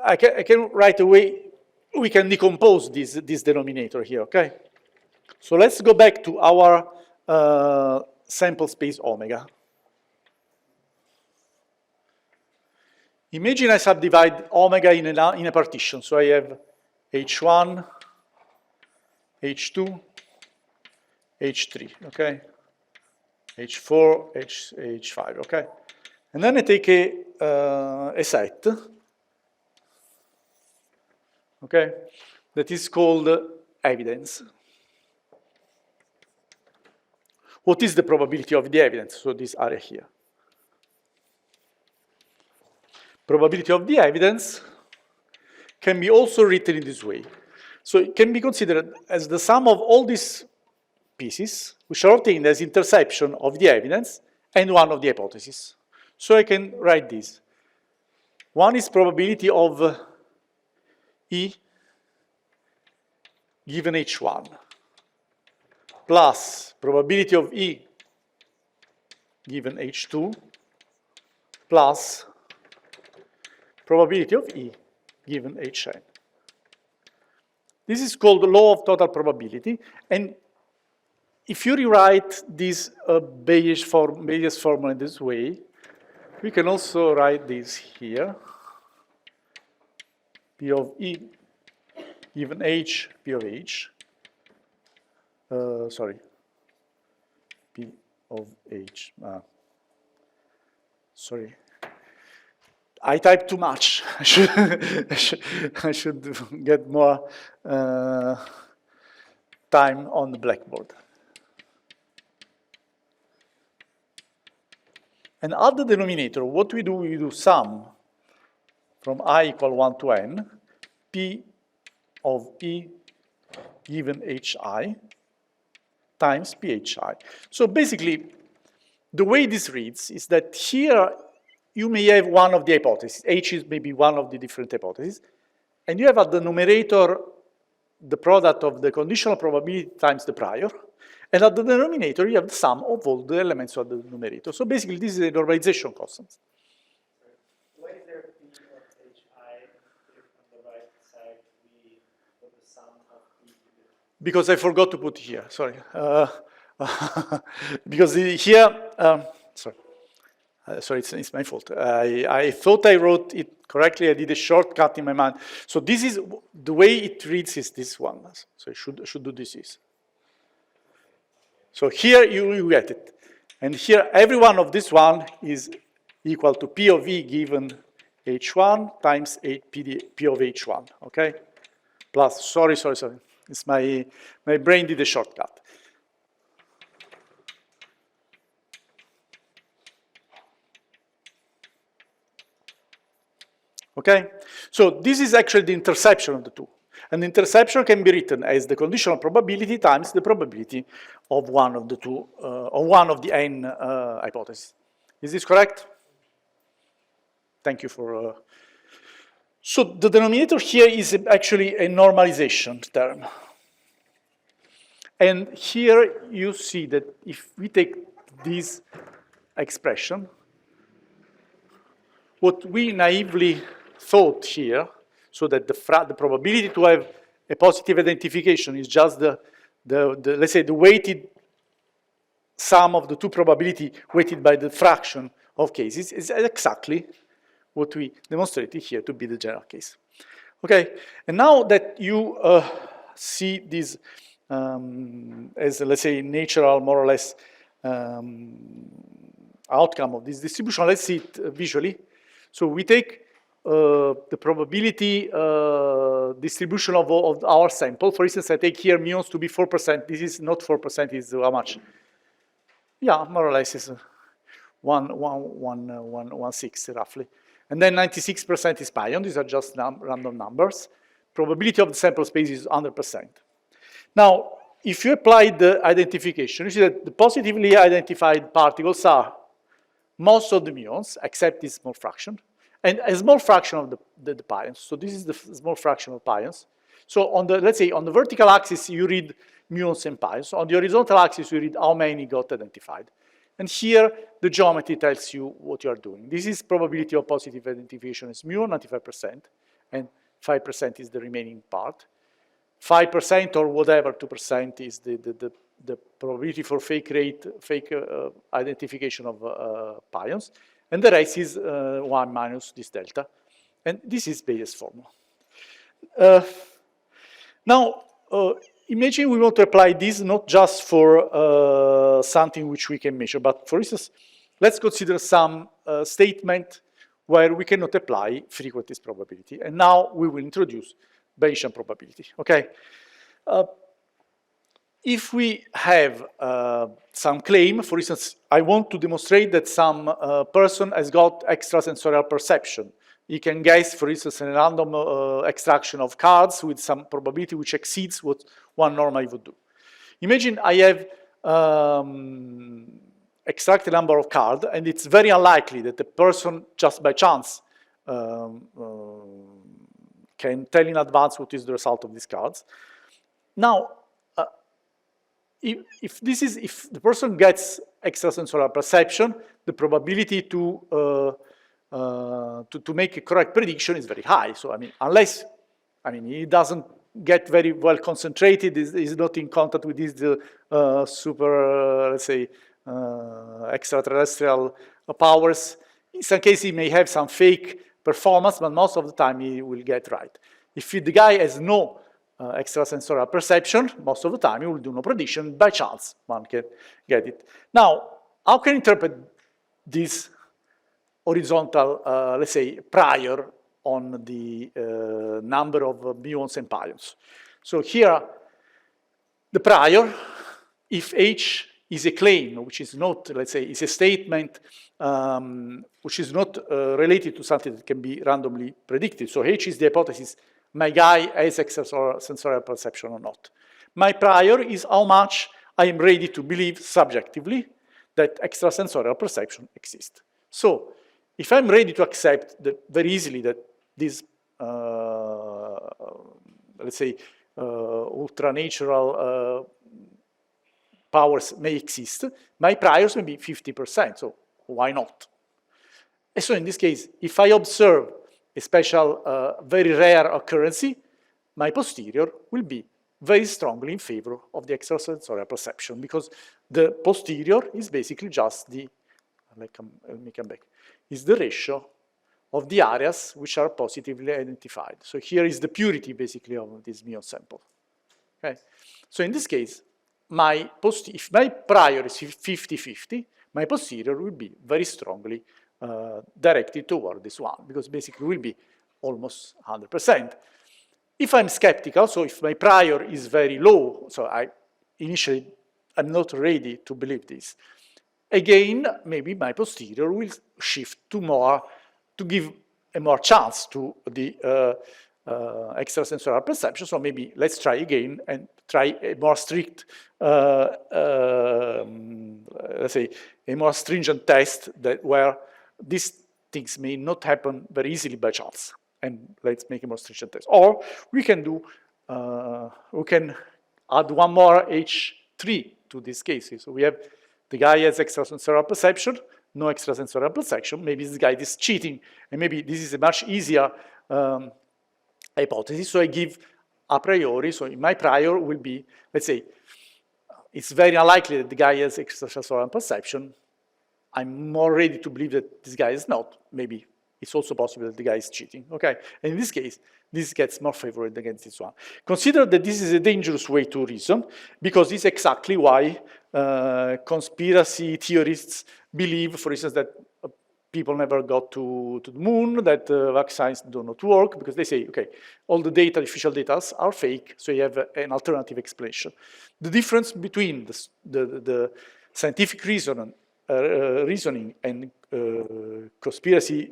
I can write away, we can decompose this denominator here, okay? So let's go back to our sample space omega. Imagine I subdivide omega in a partition. So I have H1, H2, H3, okay? H4, H5, okay? And then I take a set, okay, that is called evidence. What is the probability of the evidence? So this area here. Probability of the evidence can be also written in this way. So it can be considered as the sum of all these pieces, which are obtained as interception of the evidence and one of the hypotheses. So I can write this. One is probability of E given H1 plus probability of E given H2 plus probability of E given Hn. This is called the law of total probability, and if you rewrite this Bayes formula in this way, we can also write this here. P of E given H, P of H. Sorry. P of H. Sorry. I typed too much. I should get more time on the blackboard. And at the denominator, what we do sum from I equal 1 to n, P of E given Hi times PHI. So basically, the way this reads is that here you may have one of the hypotheses. H is maybe one of the different hypotheses. And you have at the numerator the product of the conditional probability times the prior. And at the denominator, you have the sum of all the elements of the numerator. So basically, this is a normalization constant. Why is there P of Hi if on the right side we put the sum of P? Because I forgot to put here, sorry. Because here, sorry, it's my fault. I thought I wrote it correctly. I did a shortcut in my mind. So this is, the way it reads is this one. So I should do this. So here you get it. And here, every one of this one is equal to P of E given H1 times P of H1, okay? Plus, sorry. It's my brain did a shortcut. Okay? So this is actually the interception of the two. And the interception can be written as the conditional probability times the probability of one of the two, or one of the n hypotheses. Is this correct? Thank you for... So the denominator here is actually a normalization term. And here you see that if we take this expression, what we naively thought here, so that the probability to have a positive identification is just let's say the weighted sum of the two probability weighted by the fraction of cases, is exactly what we demonstrated here to be the general case. Okay, and now that you see this as, let's say, natural, more or less, outcome of this distribution, let's see it visually. So we take the probability distribution of our sample. For instance, I take here muons to be 4%. This is not 4%, it's how much? Yeah, more or less is 1/6 roughly. And then 96% is pion. These are just random numbers. Probability of the sample space is 100%. Now, if you apply the identification, you see that the positively identified particles are most of the muons, except this small fraction, and a small fraction of the pions. So this is the small fraction of pions. So on the, let's say, on the vertical axis, you read muons and pions. On the horizontal axis, you read how many got identified. And here, the geometry tells you what you are doing. This is probability of positive identification is mu, 95%, and 5% is the remaining part. 5% or whatever, 2% is the probability for fake identification of pions. And the rest is 1 minus this delta. And this is Bayes' formula. Now, imagine we want to apply this not just for something which we can measure, but for instance, let's consider some statement where we cannot apply frequentist probability. And now we will introduce Bayesian probability, okay? If we have some claim, for instance, I want to demonstrate that some person has got extrasensorial perception he can guess, for instance, a random extraction of cards with some probability which exceeds what one normally would do. Imagine I have extract a number of cards, and it's very unlikely that the person, just by chance, can tell in advance what is the result of these cards. Now, if the person gets extrasensorial perception, the probability to make a correct prediction is very high. So, I mean, unless, he doesn't get very well concentrated, is not in contact with these super, let's say, extraterrestrial powers. In some cases, he may have some fake performance, but most of the time he will get right. If the guy has no extrasensorial perception, most of the time he will do no prediction. By chance, one can get it. Now, how can I interpret this horizontal, let's say, prior on the number of muons and pions? So here, the prior, if H is a claim, which is not, let's say, is a statement which is not related to something that can be randomly predicted. So H is the hypothesis, my guy has extrasensorial perception or not. My prior is how much I am ready to believe subjectively that extrasensorial perception exists. So if I'm ready to accept very easily that these, let's say, ultranatural powers may exist, my priors may be 50%, so why not? And so in this case, if I observe a special, very rare occurrence, my posterior will be very strongly in favor of the extrasensorial perception, because the posterior is basically just the, let me come back, is the ratio of the areas which are positively identified. So here is the purity, basically, of this muon sample. Okay? So in this case, if my prior is 50-50, my posterior will be very strongly directed toward this one, because basically will be almost 100%. If I'm skeptical, so if my prior is very low, so I'm not ready to believe this, again, maybe my posterior will shift to give a more chance to the extrasensorial perception. So maybe let's try again and try a more strict, let's say, a more stringent test where these things may not happen very easily by chance. And let's make a more stringent test. Or we can add one more H3 to these cases. So we have the guy has extrasensorial perception, no extrasensorial perception. Maybe this guy is cheating, and maybe this is a much easier hypothesis. So I give a priori, so my prior will be, let's say, it's very unlikely that the guy has extrasensorial perception. I'm more ready to believe that this guy is not. Maybe it's also possible that the guy is cheating, okay? And in this case, this gets more favored against this one. Consider that this is a dangerous way to reason, because this is exactly why conspiracy theorists believe, for instance, that people never got to the moon, that vaccines do not work, because they say, okay, all the data, official data are fake, so you have an alternative explanation. The difference between the scientific reasoning and conspiracy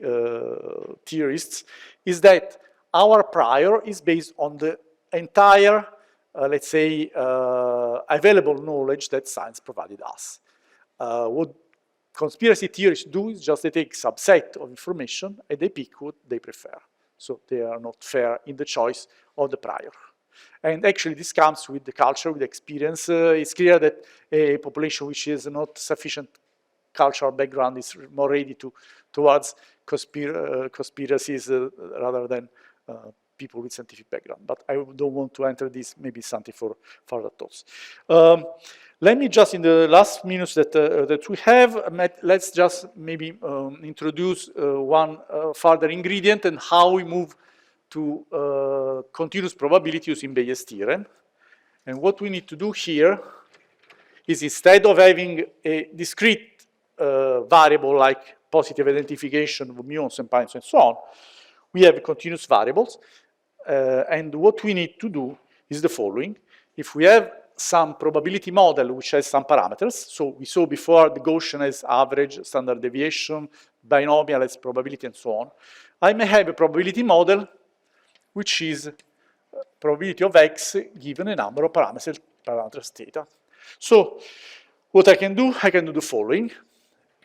theorists is that our prior is based on the entire, let's say, available knowledge that science provided us. What conspiracy theorists do is just they take a subset of information and they pick what they prefer. So they are not fair in the choice of the prior. And actually this comes with the culture, with the experience. It's clear that a population which has not sufficient cultural background is more ready towards conspiracies rather than people with scientific background. But I don't want to enter this, maybe something for further thoughts. Let me just, in the last minutes that we have, let's just maybe introduce one further ingredient and how we move to continuous probability using Bayes' theorem. And what we need to do here is, instead of having a discrete variable like positive identification of muons and pions and so on, we have continuous variables. And what we need to do is the following. If we have some probability model which has some parameters, so we saw before the Gaussian has average, standard deviation, binomial probability and so on, I may have a probability model which is probability of x given a number of parameters theta. So what I can do the following.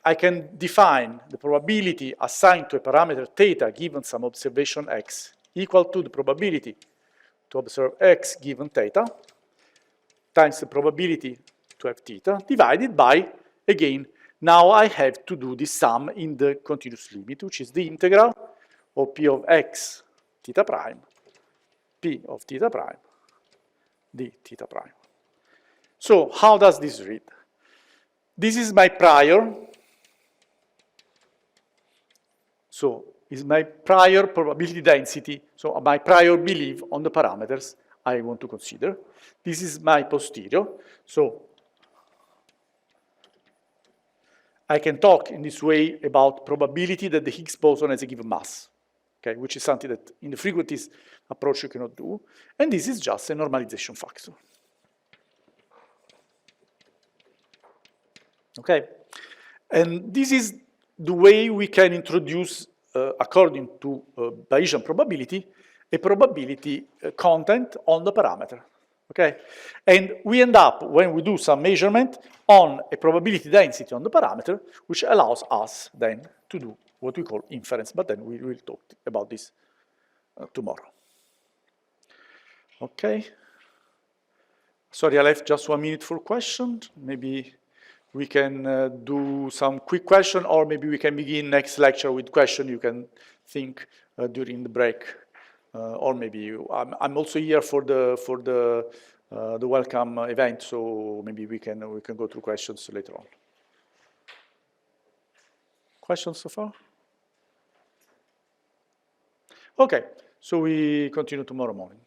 I can define the probability assigned to a parameter theta given some observation x equal to the probability to observe x given theta times the probability to have theta divided by, again, now I have to do this sum in the continuous limit, which is the integral of p of x theta prime, p of theta prime, d theta prime. So how does this read? This is my prior, so is my prior probability density, so my prior belief on the parameters I want to consider. This is my posterior, so I can talk in this way about probability that the Higgs boson has a given mass, okay, which is something that in the frequentist approach you cannot do, and this is just a normalization factor. Okay, and this is the way we can introduce, according to Bayesian probability, a probability content on the parameter. Okay, and we end up, when we do some measurement, on a probability density on the parameter, which allows us then to do what we call inference, but then we will talk about this tomorrow. Okay, sorry, I left just 1 minute for questions. Maybe we can do some quick question, or maybe we can begin next lecture with question you can think during the break, or maybe I'm also here for the welcome event, so maybe we can go through questions later on. Questions so far? Okay, so we continue tomorrow morning.